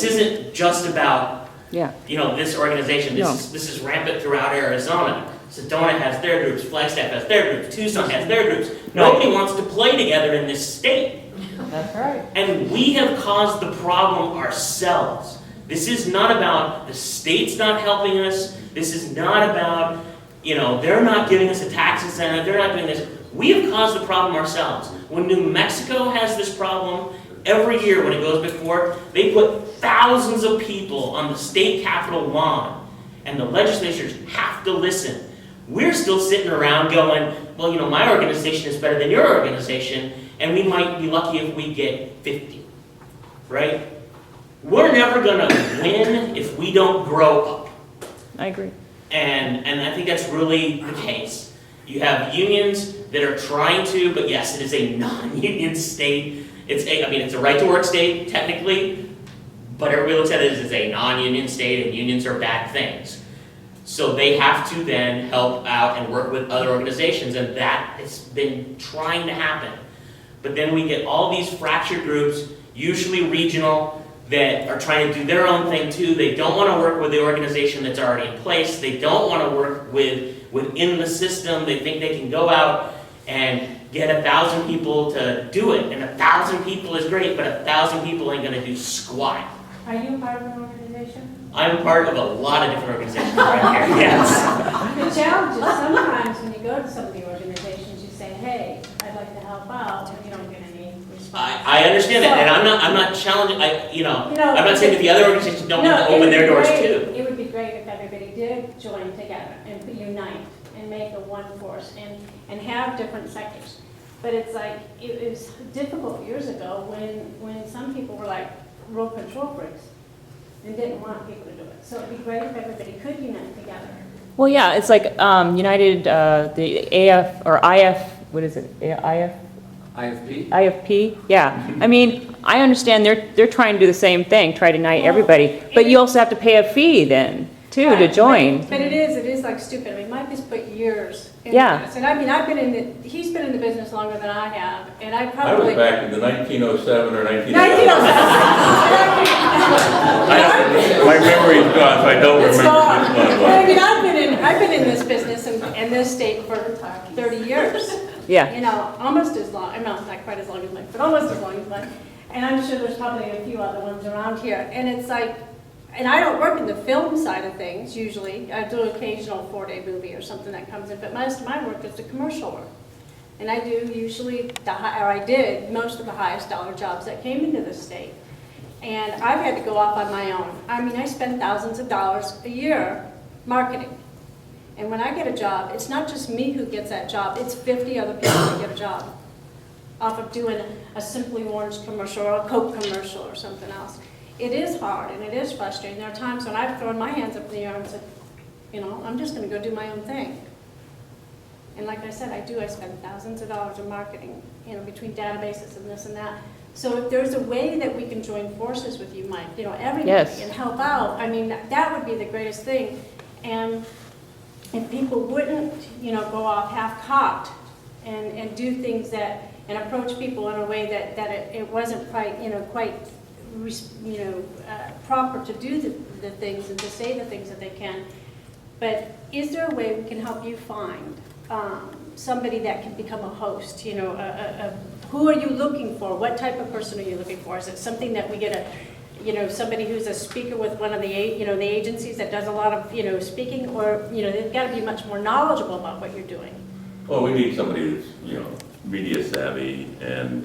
isn't just about, Yeah. this organization. This is rampant throughout Arizona. Sedona has their groups, Flagstaff has their groups, Tucson has their groups. Nobody wants to play together in this state. That's right. And we have caused the problem ourselves. This is not about the state's not helping us. This is not about, they're not giving us a tax incentive. They're not doing this. We have caused the problem ourselves. When New Mexico has this problem, every year when it goes before, they put thousands of people on the state capitol lawn, and the legislatures have to listen. We're still sitting around going, well, my organization is better than your organization, and we might be lucky if we get 50, right? We're never gonna win if we don't grow up. I agree. And I think that's really the case. You have unions that are trying to, but yes, it is a non-union state. It's a right-to-work state, technically, but everybody looks at it as a non-union state, and unions are bad things. So they have to then help out and work with other organizations, and that has been trying to happen. But then we get all these fractured groups, usually regional, that are trying to do their own thing too. They don't want to work with the organization that's already in place. They don't want to work within the system. They think they can go out and get 1,000 people to do it. And 1,000 people is great, but 1,000 people ain't going to do squat. Are you part of an organization? I'm part of a lot of different organizations right here, yes. The challenge is sometimes when you go to some of the organizations, you say, hey, I'd like to help out, and you don't get any response. I understand that, and I'm not challenging, I'm not saying that the other organizations don't need to open their doors too. It would be great if everybody did join together and unite and make a one force and have different sectors. But it's like, it was difficult years ago when some people were like real control freaks and didn't want people to do it. So it'd be great if everybody could unite together. Well, yeah, it's like United, the AF, or IF, what is it, IF? IFP? IFP, yeah. I mean, I understand they're trying to do the same thing, try to unite everybody, but you also have to pay a fee then, too, to Right, join. But it is like stupid. I mean, Mike has put years into Yeah. this. And I mean, he's been in the business longer than I have, and I I probably. was back in the 1907 or 1911. 1907. My memory's gone, so I don't It's remember gone. which one it But I was. mean, I've been in this business and this state for 30 years. Yeah. You know, almost as long, I'm not quite as long as Mike, but almost as long as Mike. And I'm sure there's probably a few other ones around here. And it's like, and I don't work in the film side of things usually. I do an occasional 4-day movie or something that comes in, but most of my work is the commercial work. And I do usually, I did most of the highest dollar jobs that came into the state. And I've had to go off on my own. I mean, I spend thousands of dollars a year marketing. And when I get a job, it's not just me who gets that job, it's 50 other people that get a job. off of doing a Simply Orange commercial or a Coke commercial or something else. It is hard and it is frustrating. There are times when I've thrown my hands up in the air and said, you know, I'm just going to go do my own thing. And like I said, I spend thousands of dollars in marketing, you know, between databases and this and that. So if there's a way that we can join forces with you, Mike, you know, everybody, Yes. and help out, I mean, that would be the greatest thing. And if people wouldn't, you know, go off half-cocked and do things that, and approach people in a way that it wasn't quite, you know, proper to do the things and to say the things that they can. But is there a way we can help you find somebody that can become a host? You know, who are you looking for? What type of person are you looking for? Is it something that we get somebody who's a speaker with one of the, the agencies that does a lot of, speaking, or, they've got to be much more knowledgeable about what you're doing? Well, we need somebody that's, media savvy and,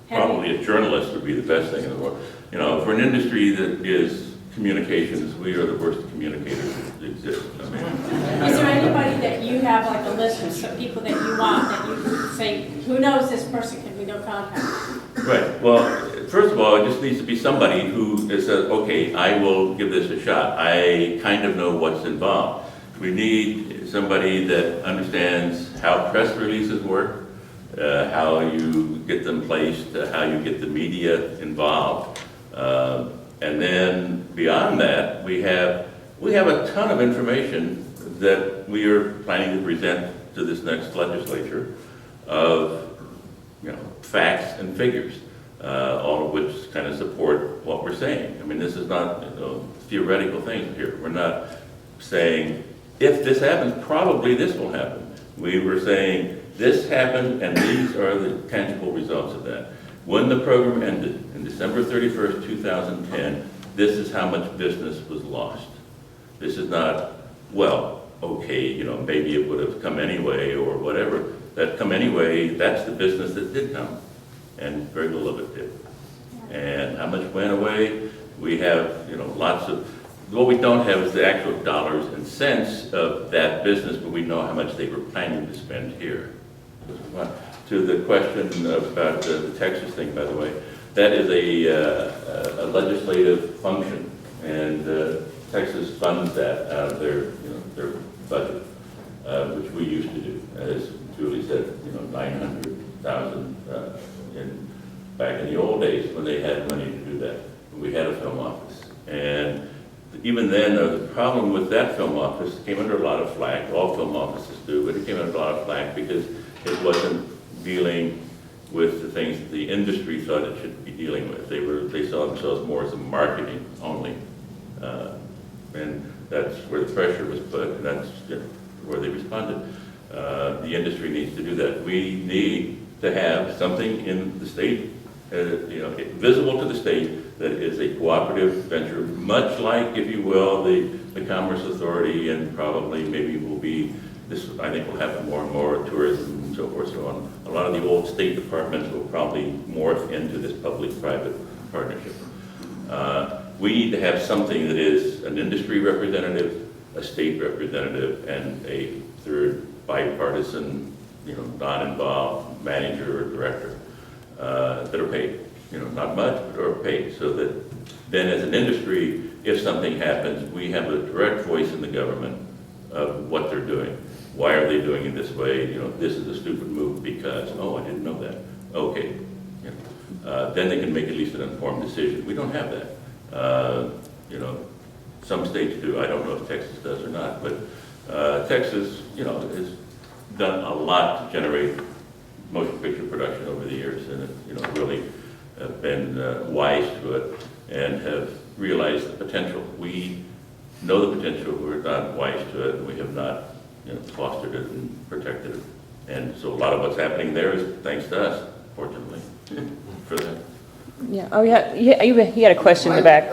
probably a journalist would be the best thing in the world. For an industry that is communications, we are the worst communicators that exist. I mean, Is there anybody that you have like a list of some people that you want, that you say, who knows this person, can we no contact? Right, well, first of all, it just needs to be somebody who says, okay, I will give this a shot. I kind of know what's involved. We need somebody that understands how press releases work, how you get them placed, how you get the media involved. And then beyond that, we have a ton of information that we are planning to present to this next legislature of facts and figures, all of which kind of support what we're saying. I mean, this is not theoretical things here. We're not saying, if this happens, probably this will happen. We were saying, this happened, and these are the tangible results of that. When the program ended, in December 31st, 2010, this is how much business was lost. This is not, well, okay, maybe it would have come anyway, or whatever. That come anyway, that's the business that did come, and very little of it did. And how much went away? We have, lots of, what we don't have is the actual dollars and cents of that business, but we know how much they were planning to spend here. To the question about the Texas thing, by the way, that is a legislative function, and Texas funds that out of their budget, which we used to do. As Julie said, $900,000 back in the old days when they had money to do that. We had a film office, and even then, the problem with that film office came under a lot of flack. All film offices do, but it came under a lot of flack because it wasn't dealing with the things that the industry thought it should be dealing with. They saw themselves more as a marketing only, and that's where the pressure was put, and that's where they responded. The industry needs to do that. We need to have something in the state, visible to the state, that is a cooperative venture, much like, if you will, the Commerce Authority, and probably maybe will be, this I think will happen more and more, tourism and so forth, so on. A lot of the old state departments will probably morph into this public-private partnership. We need to have something that is an industry representative, a state representative, and a third bipartisan, non-involved manager or director that are paid. Not much, but are paid, so that then as an industry, if something happens, we have a direct voice in the government of what they're doing. Why are they doing it this way? This is a stupid move because, oh, I didn't know that. Okay. Then they can make at least an informed decision. We don't have that. Some states do. I don't know if Texas does or not, but Texas, has done a lot to generate motion picture production over the years, and really have been wise to it and have realized the potential. We know the potential, we're not wise to it, and we have not fostered it and protected it. And so a lot of what's happening there is thanks to us, fortunately, for that. Yeah, oh, yeah, you had a question in the back.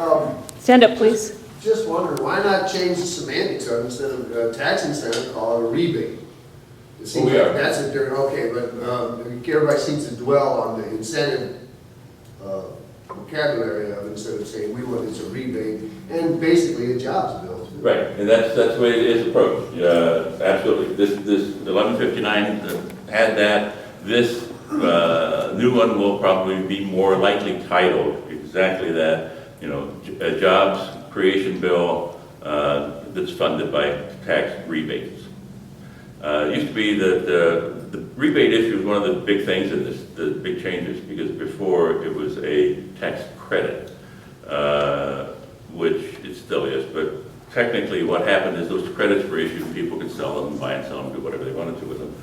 Stand up, please. Just wondering, why not change the semantics of it instead of a tax incentive, call it a rebate? It seems Well, we like are. that's a different, okay, but everybody seems to dwell on the incentive vocabulary of it instead of saying we want it's a rebate and basically a jobs bill. Right, and that's the way it is approached. Absolutely. This 1159 had that. This new one will probably be more likely titled exactly that, you know, a jobs creation bill that's funded by tax rebates. It used to be that the rebate issue was one of the big things in this, the big changes, because before it was a tax credit, which it still is, but technically what happened is those credits were issued, people could sell them, buy and sell them, do whatever they wanted to with them.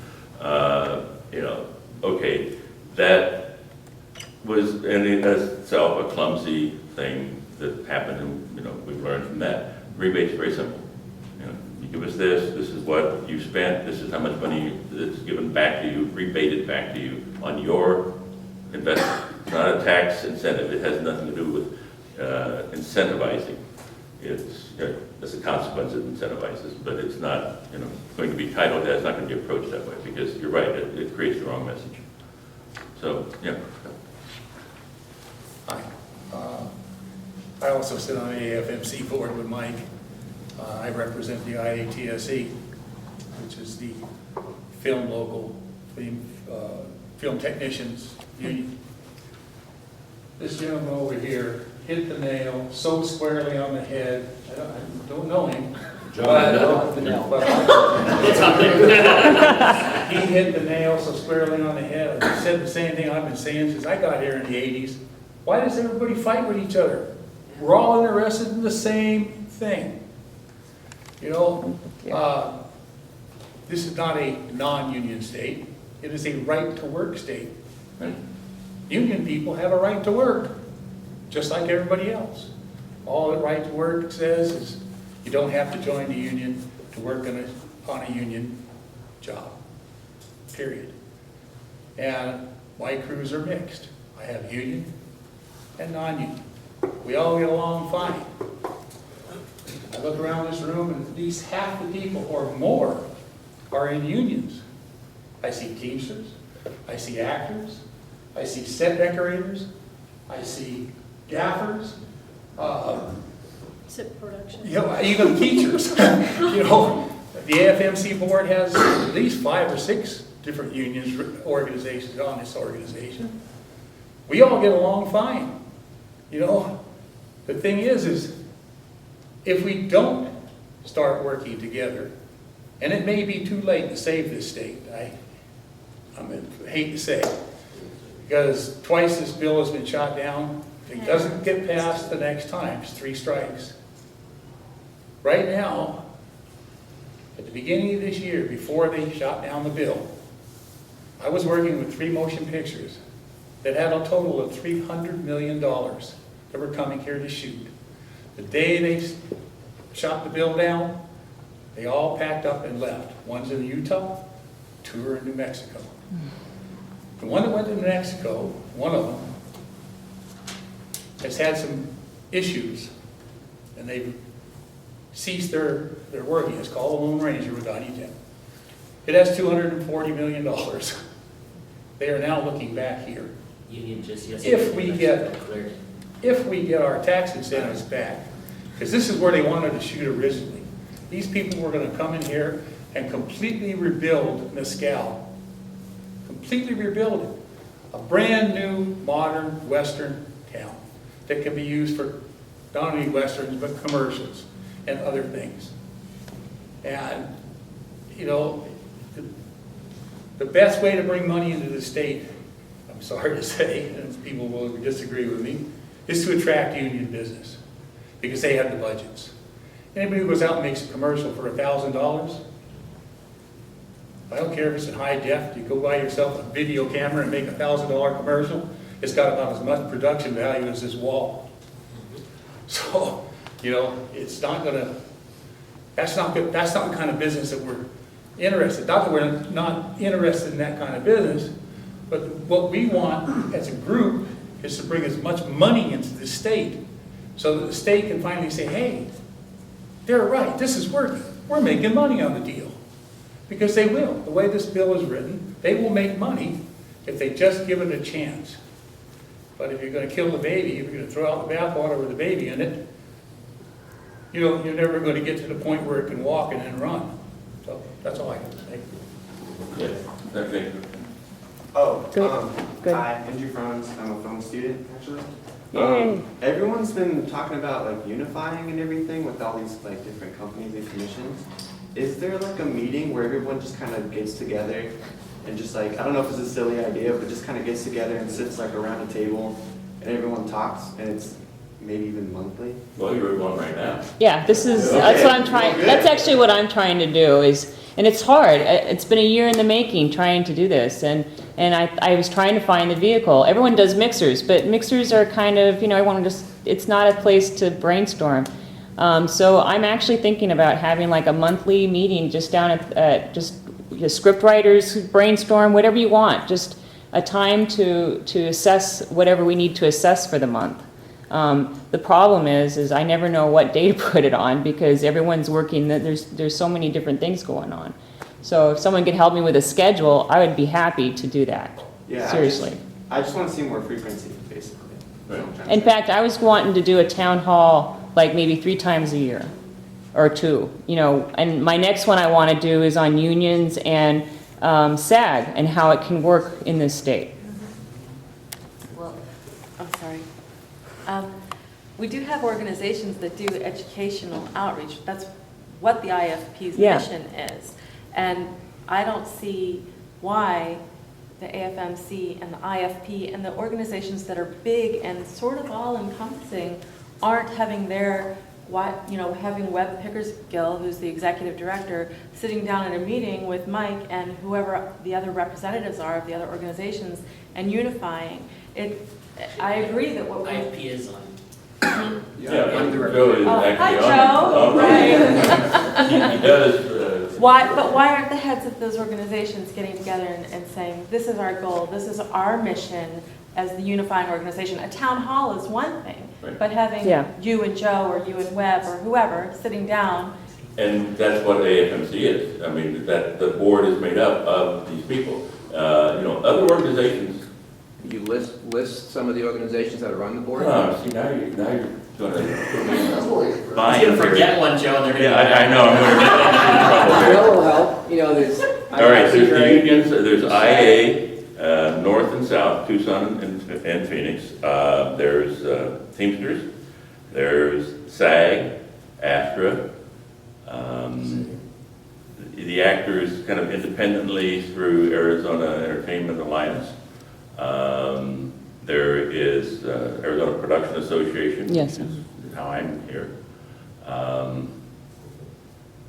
You know, okay, that was in itself a clumsy thing that happened, and you know, we've learned from that. Rebate's very simple. You know, you give us this is what you spent, this is how much money that's given back to you, rebated back to you on your investment. It's not a tax incentive, it has nothing to do with incentivizing. It's a consequence it incentivizes, but it's not, you know, going to be titled that. It's not going to be approached that way, because you're right, it creates the wrong message. So, yeah. Hi. I also sit on the AFMC board with Mike. I represent the IATSE, which is the film technicians union. This gentleman over here hit the nail so squarely on the head. I don't know him. He hit the nail so squarely on the head. He said the same thing I've been saying since I got here in the 80s. Why does everybody fight with each other? We're all interested in the same thing. You know, this is not a non-union state. It is a right-to-work state. Union people have a right to work, just like everybody else. All that right to work says is you don't have to join the union to work on a union job, period. And my crews are mixed. I have union and non-union. We all get along fine. I look around this room and at least half the people or more are in unions. I see teamsters, I see actors, I see set decorators, I see gaffers, production. you know, even teachers. You know, the AFMC board has at least 5 or 6 different unions, organizations on this organization. We all get along fine. You know, the thing is if we don't start working together, and it may be too late to save this state, I hate to say it, because twice this bill has been shot down. If it doesn't get passed the next time, it's 3 strikes. Right now, at the beginning of this year, before they shot down the bill, I was working with 3 motion pictures that had a total of $300 million that were coming here to shoot. The day they shot the bill down, they all packed up and left. One's in Utah, 2 are in New Mexico. The one that went to New Mexico, one of them, has had some issues, and they've ceased their working. It's called the Lone Ranger with Donnie Jen. It has $240 million. They are now looking back here. Union just If we get our tax incentives back, because this is where they wanted to shoot originally. These people were going to come in here and completely rebuild Mescal. Completely rebuild it. A brand new, modern, Western town that can be used for not only Westerns, but commercials and other things. And, you know, the best way to bring money into the state, I'm sorry to say, and people will disagree with me, is to attract union business, because they have the budgets. Anybody who goes out and makes a commercial for $1,000, I don't care if it's in high def, you go buy yourself a video camera and make a $1,000 commercial, it's got about as much production value as this wall. So, you know, it's not gonna, that's not good, that's not the kind of business that we're interested. Not that we're not interested in that kind of business, but what we want as a group is to bring as much money into the state so that the state can finally say, hey, they're right, this is working. We're making money on the deal. Because they will. The way this bill is written, they will make money if they just give it a chance. But if you're going to kill the baby, if you're going to throw out the bathwater with the baby in it, you know, you're never going to get to the point where it can walk and then run. So that's all I can say. Yeah, okay. Oh, Good. hi, Andrew Franz. I'm a film student, actually. Yay. Everyone's been talking about like unifying and everything with all these like different companies and commissions. Is there like a meeting where everyone just kind of gets together and just like, I don't know if it's a silly idea, but just kind of gets together and sits like around a table and everyone talks and it's maybe even monthly? Well, you're at one right now. Yeah, that's what I'm trying, that's actually what I'm trying to do is, and it's hard. It's been a year in the making trying to do this, and I was trying to find the vehicle. Everyone does mixers, but mixers are kind of, everyone just, it's not a place to brainstorm. So I'm actually thinking about having like a monthly meeting just down at, just script writers brainstorm, whatever you want, just a time to assess whatever we need to assess for the month. The problem is I never know what day to put it on because everyone's working, there's so many different things going on. So if someone could help me with a schedule, I would be happy to do that. Yeah, Seriously. I just want to see more frequency, basically. Right. In fact, I was wanting to do a town hall like maybe 3 times a year or 2, and my next one I want to do is on unions and SAG and how it can work in this state. Well, I'm sorry. We do have organizations that do educational outreach. That's what the IFP's Yeah. mission is. And I don't see why the AFMC and the IFP and the organizations that are big and sort of all-encompassing aren't having their, having Webb Pickersgill, who's the executive director, sitting down in a meeting with Mike and whoever the other representatives are of the other organizations and unifying. I agree that what we... IFP is on. Yeah, Joe is Hi, actually Joe. on. Right. He does. Why aren't the heads of those organizations getting together and saying, this is our goal, this is our mission as the unifying organization? A town hall is one thing, Right. but having you and Joe or you and Webb or whoever sitting down. And that's what AFMC is. I mean, that the board is made up of these people. Other organizations. You list some of the organizations that are on the board? See, now you're going to put me in That's a only He's gonna forget one, Joe, and they're gonna. Yeah, I know. I'm going to get in trouble Will help, there's. here. All right, there's the unions. There's IA, North and South, Tucson and Phoenix. There's Teamsters. There's SAG, ASTRA. The actors kind of independently through Arizona Entertainment Alliance. There is Arizona Production Association, Yes. which is how I'm here.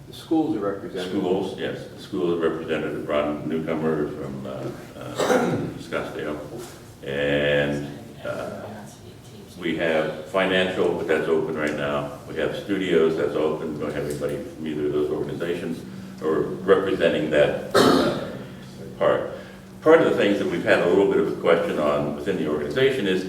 The schools are represented. Schools, yes. The school is represented, Ron Newcomer from Scottsdale. And we have financial, but that's open right now. We have studios, that's open. We don't have anybody from either of those organizations or representing that part. Part of the things that we've had a little bit of a question on within the organization is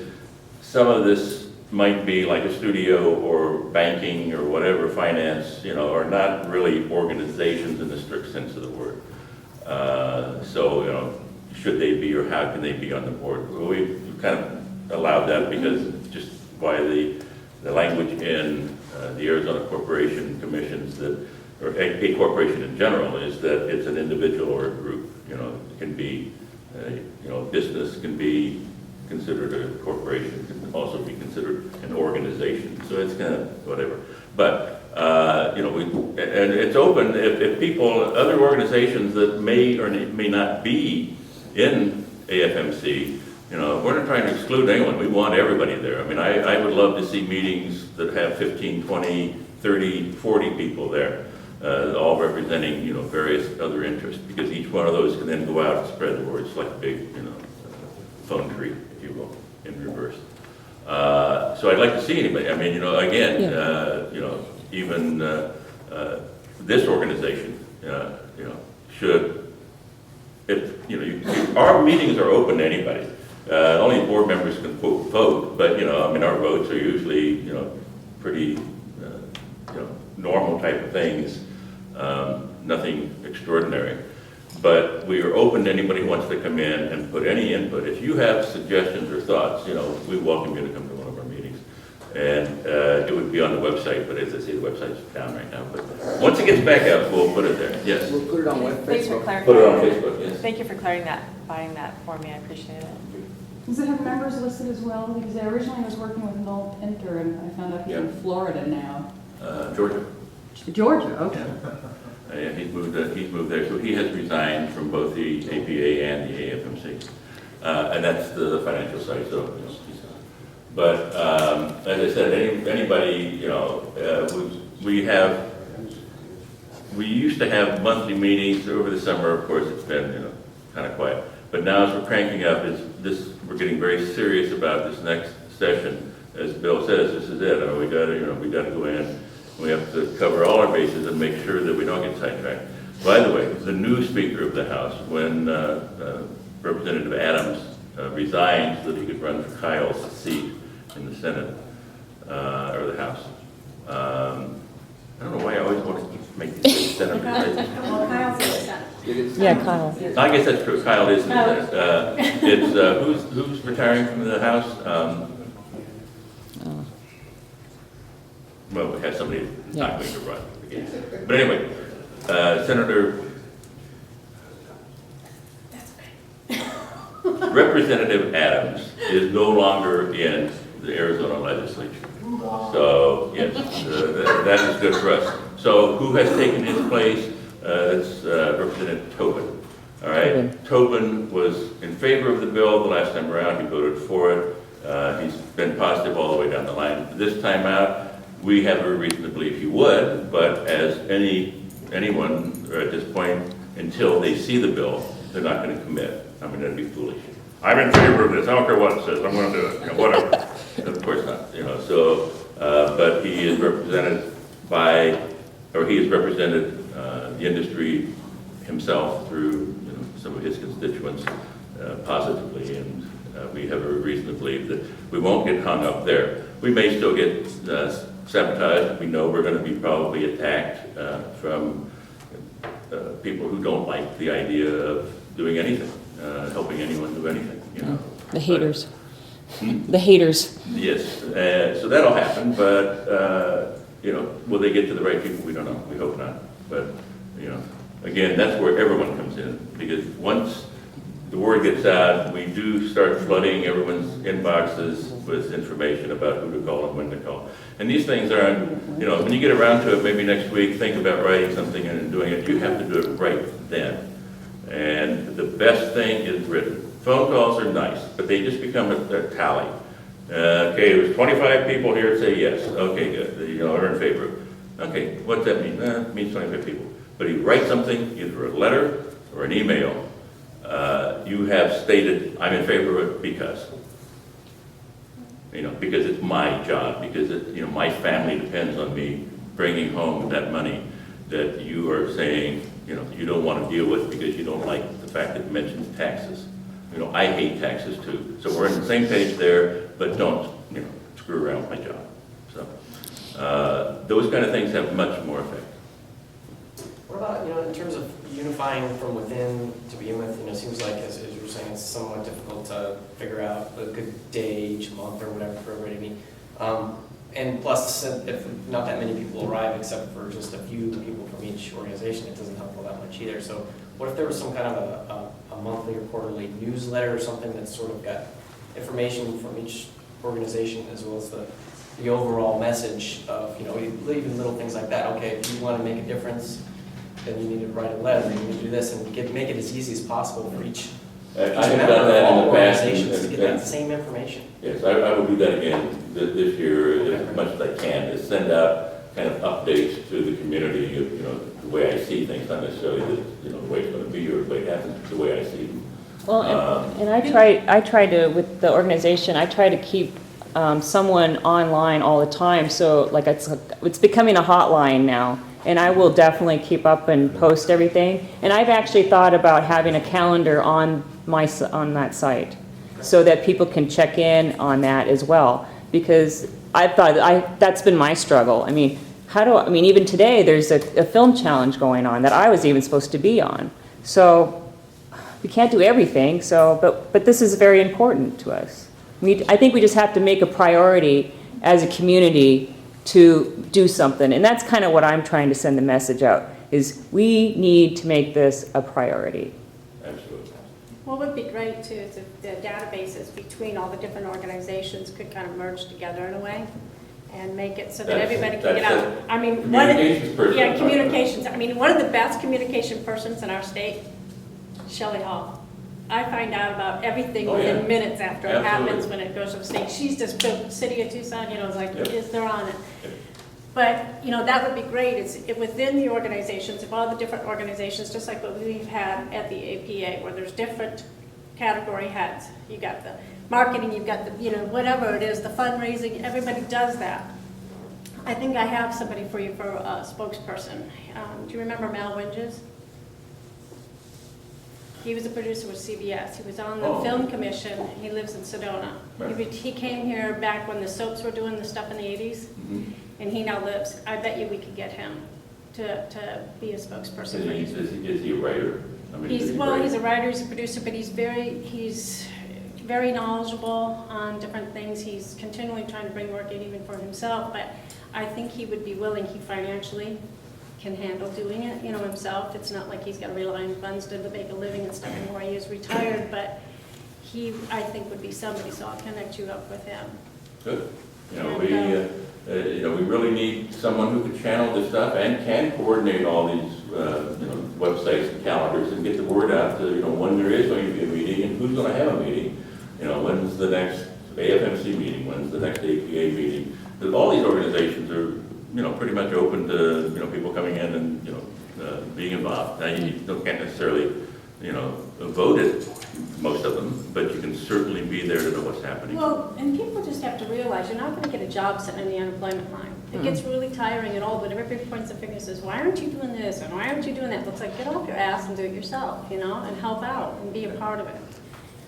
some of this might be like a studio or banking or whatever, finance, are not really organizations in the strict sense of the word. So, should they be or how can they be on the board? Well, we've kind of allowed that because just by the language in the Arizona Corporation Commissions or a corporation in general is that it's an individual or a group. It can be, business can be considered a corporation, can also be considered an organization. So it's kind of whatever. But, and it's open if people, other organizations that may or may not be in AFMC, we're not trying to exclude anyone. We want everybody there. I mean, I would love to see meetings that have 15, 20, 30, 40 people there. All representing, various other interests, because each one of those can then go out and spread the word. It's like a big, phone tree, if you will, in reverse. So I'd like to see anybody. I mean, again, even this organization, should, if our meetings are open to anybody. Only board members can vote, but our votes are usually, pretty, normal type of things. Nothing extraordinary. But we are open to anybody who wants to come in and put any input. If you have suggestions or thoughts, we welcome you to come to one of our meetings. And it would be on the website, but as I say, the website's down right now. But once it gets back up, we'll put it there. Yes. We'll put it on Thanks for Facebook. clarifying. Put it on Facebook, yes. Thank you for clarifying that for me, I appreciate it. Does it have members listed as well? Because I originally was working with Noel Pinter, and I found out he's in Florida now. Georgia. Georgia, okay. Yeah, he's moved there, so he has resigned from both the APA and the AFMC. And that's the financial side, so, you know, but as I said, anybody, you know, we used to have monthly meetings over the summer. Of course, it's been, you know, kind of quiet. But now as we're cranking up, we're getting very serious about this next session. As Bill says, this is it. I mean, we got to go in. We have to cover all our bases and make sure that we don't get sidetracked. By the way, the new Speaker of the House, when Representative Adams resigned so that he could run for Kyle's seat in the Senate or the House. I don't know why I always want to keep making these senators. Well, Kyle's in the Senate. Yeah, Kyle. I guess that's true. Kyle is in the Senate. It's who's retiring from the House? Well, we have somebody who's not going to run again. But anyway, Senator. Representative Adams is no longer in the Arizona legislature. So, yes, that is good for us. So, who has taken his place? That's Representative Tobin. All right? Tobin was in favor of the bill the last time around. He voted for it. He's been positive all the way down the line. This time out, we have every reason to believe he would, but as anyone at this point, until they see the bill, they're not going to commit. I mean, that'd be foolish. I'm in favor of this. I don't care what it says. I'm going to do it. You know, whatever. Of course not. You know. So, but he is represented he has represented the industry himself through some of his constituents positively, and we have every reason to believe that we won't get hung up there. We may still get sabotaged. We know we're going to be probably attacked from people who don't like the idea of doing anything. Helping anyone do anything, you know. The haters. The haters. Yes, so that'll happen, but, will they get to the right people? We don't know. We hope not. But, again, that's where everyone comes in, because once the word gets out, we do start flooding everyone's inboxes with information about who to call and when to call. And these things aren't, when you get around to it, maybe next week, think about writing something and doing it. You have to do it right then. And the best thing is written. Phone calls are nice, but they just become a tally. Okay, there's 25 people here that say yes. Okay, good. Are in favor. Okay, what's that mean? It means 25 people. But you write something, either a letter or an email. You have stated, I'm in favor of it because. Because it's my job, because my family depends on me bringing home that money that you are saying, you don't want to deal with because you don't like the fact that it mentions taxes. I hate taxes too. So we're on the same page there, but don't, screw around with my job. So those kind of things have much more effect. What about, in terms of unifying from within to begin with, it seems like, as you were saying, it's somewhat difficult to figure out a good day each month or whatever for everybody to meet. And plus, if not that many people arrive except for just a few people from each organization, it doesn't help all that much either. So what if there was some kind of a monthly or quarterly newsletter or something that sort of got information from each organization as well as the overall message of, even little things like that. Okay, if you want to make a difference, then you need to write a letter, you need to do this, and make it as easy as possible for each I have done that in the past. organizations to get that same information. Yes, I will do that again this year as much as I can, is send out kind of updates to the community of, the way I see things, not necessarily the way it's going to be or the way it happens, the way I see them. Well, and I try to, with the organization, I try to keep someone online all the time. So like it's becoming a hotline now. And I will definitely keep up and post everything. And I've actually thought about having a calendar on that site so that people can check in on that as well. Because I thought that's been my struggle. I mean, even today there's a film challenge going on that I was even supposed to be on. So we can't do everything. So, but this is very important to us. I think we just have to make a priority as a community to do something. And that's kind of what I'm trying to send the message out, is we need to make this a priority. Absolutely. What would be great too is if the databases between all the different organizations could kind of merge together in a way and make it so that everybody can get out. I mean, Communications person. yeah, communications. I mean, one of the best communication persons in our state, Shelley Hall. I find out about everything Oh, yeah. within minutes after it Absolutely. happens when it goes to the state. She's just built the city of Tucson, you know, it's like, Yep. they're on it. Yep. But, you know, that would be great, is if within the organizations, if all the different organizations, just like what we've had at the APA, where there's different category heads. You got the marketing, you've got the, you know, whatever it is, the fundraising, everybody does that. I think I have somebody for you for a spokesperson. Do you remember Mal Winges? He was a producer with CBS. He was on the film commission. He lives in Sedona. Right. He came here back when the soaps were doing the stuff in the 80s, and he now lives. I bet you we could get him to be a spokesperson for you. Is he a writer? I mean, He's, is he well, writer? he's a writer, he's a producer, but he's very knowledgeable on different things. He's continually trying to bring work in even for himself, but I think he would be willing. He financially can handle doing it, you know, himself. It's not like he's got to rely on funds to make a living and stuff anymore. He is retired, but he, I think, would be somebody, so I'll connect you up with him. Good. You know, And, we really need someone who can channel this stuff and can coordinate all these, websites and calendars and get the word out to, when there is going to be a meeting and who's going to have a meeting. When's the next AFMC meeting? When's the next APA meeting? Because all these organizations are, pretty much open to, people coming in and, being involved. Now, you can't necessarily, vote it, most of them, but you can certainly be there to know what's happening. Well, and people just have to realize you're not going to get a job sitting in the unemployment line. It gets really tiring and old, but everybody points the finger and says, why aren't you doing this, and why aren't you doing that? Looks like, get off your ass and do it yourself, and help out and be a part of it.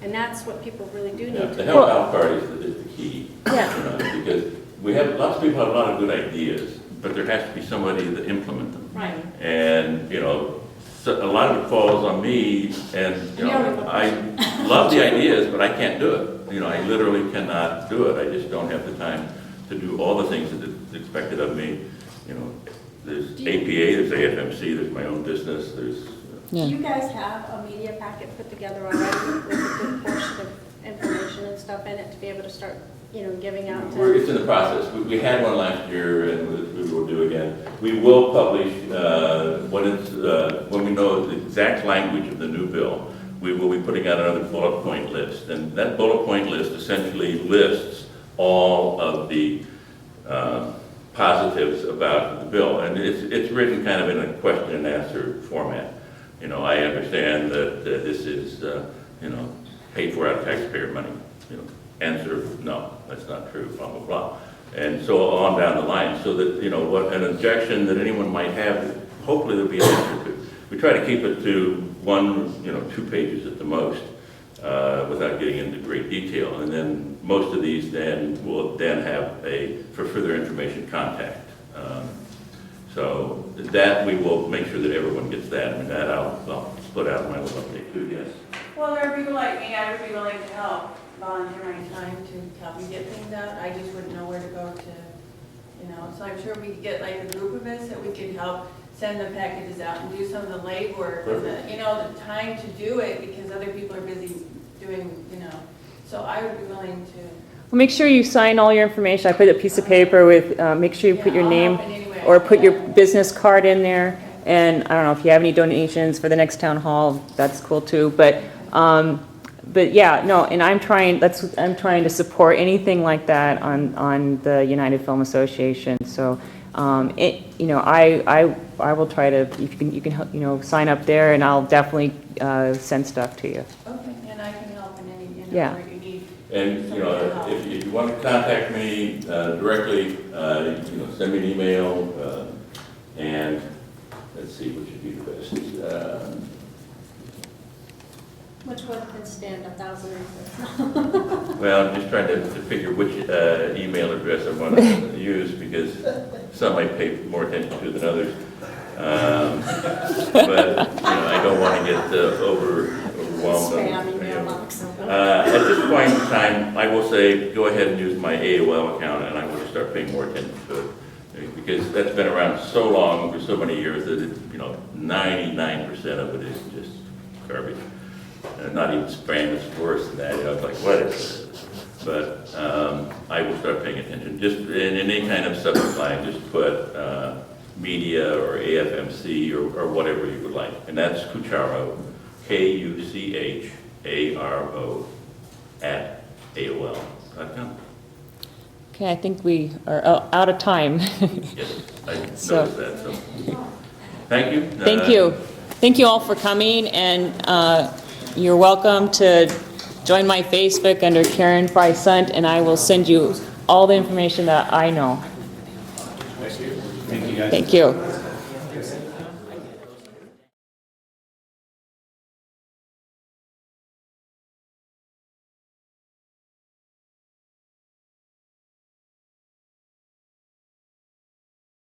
And that's what people really do need to do. The help out part is the key. Yeah. Because we have, lots of people have a lot of good ideas, but there has to be somebody to implement them. Right. And, so a lot of it falls on me, and, I love the ideas, but I can't do it. I literally cannot do it. I just don't have the time to do all the things that is expected of me. There's APA, there's AFMC, there's my own business, there's... Do you guys have a media packet put together already with a good portion of information and stuff in it to be able to start, giving out to? It's in the process. We had one last year, and we will do again. We will publish, when we know the exact language of the new bill, we will be putting out another bullet point list. And that bullet point list essentially lists all of the positives about the bill. And it's written kind of in a question and answer format. I understand that this is, paid for out of taxpayer money. Answer, no, that's not true, blah, blah, blah. And so on down the line, so that, what an objection that anyone might have, hopefully there'll be an answer to. We try to keep it to 1, 2 pages at the most, without getting into great detail. And then most of these will have for further information, contact. So that we will make sure that everyone gets that. I mean, that I'll split out in my little update too, yes. Well, there are people like me, I would be willing to help, volunteer my time to help you get things out. I just wouldn't know where to go to, so I'm sure we could get like a group of us that we could help send the packages out and do some of the legwork and the time to do it because other people are busy doing, so I would be willing to. Well, make sure you sign all your information. I put a piece of paper with, make sure you put your name or put your business card in there. And I don't know if you have any donations for the next town hall, that's cool too. But yeah, no, and I'm trying to support anything like that on the United Film Association. So, I will try to, if you can sign up there, and I'll definitely send stuff to you. Okay, and I can help in any, Yeah. where you need. And, if you want to contact me directly, send me an email, and let's see, which would be the best. Which one can stand 1,000 answers? Well, I'm just trying to figure which email address I want to use, because some I pay more attention to than others. But, I don't want to get overwhelmed. Spam email. At this point in time, I will say, go ahead and use my AOL account, and I will start paying more attention to it. Because that's been around so long, for so many years, that it, 99% of it is just garbage. Not even spam, it's worse than that. It's like, what is this? But I will start paying attention. Just in any kind of subject line, just put media or AFMC or whatever you would like. And that's Cucharo, Kucharo @AOL.com. Okay, I think we are out of time. Yes, I noticed So- that. So, thank you. Thank you. Thank you all for coming, and you're welcome to join my Facebook under Karen Fry-Sunt, and I will send you all the information that I know. Thank you, guys. Thank you.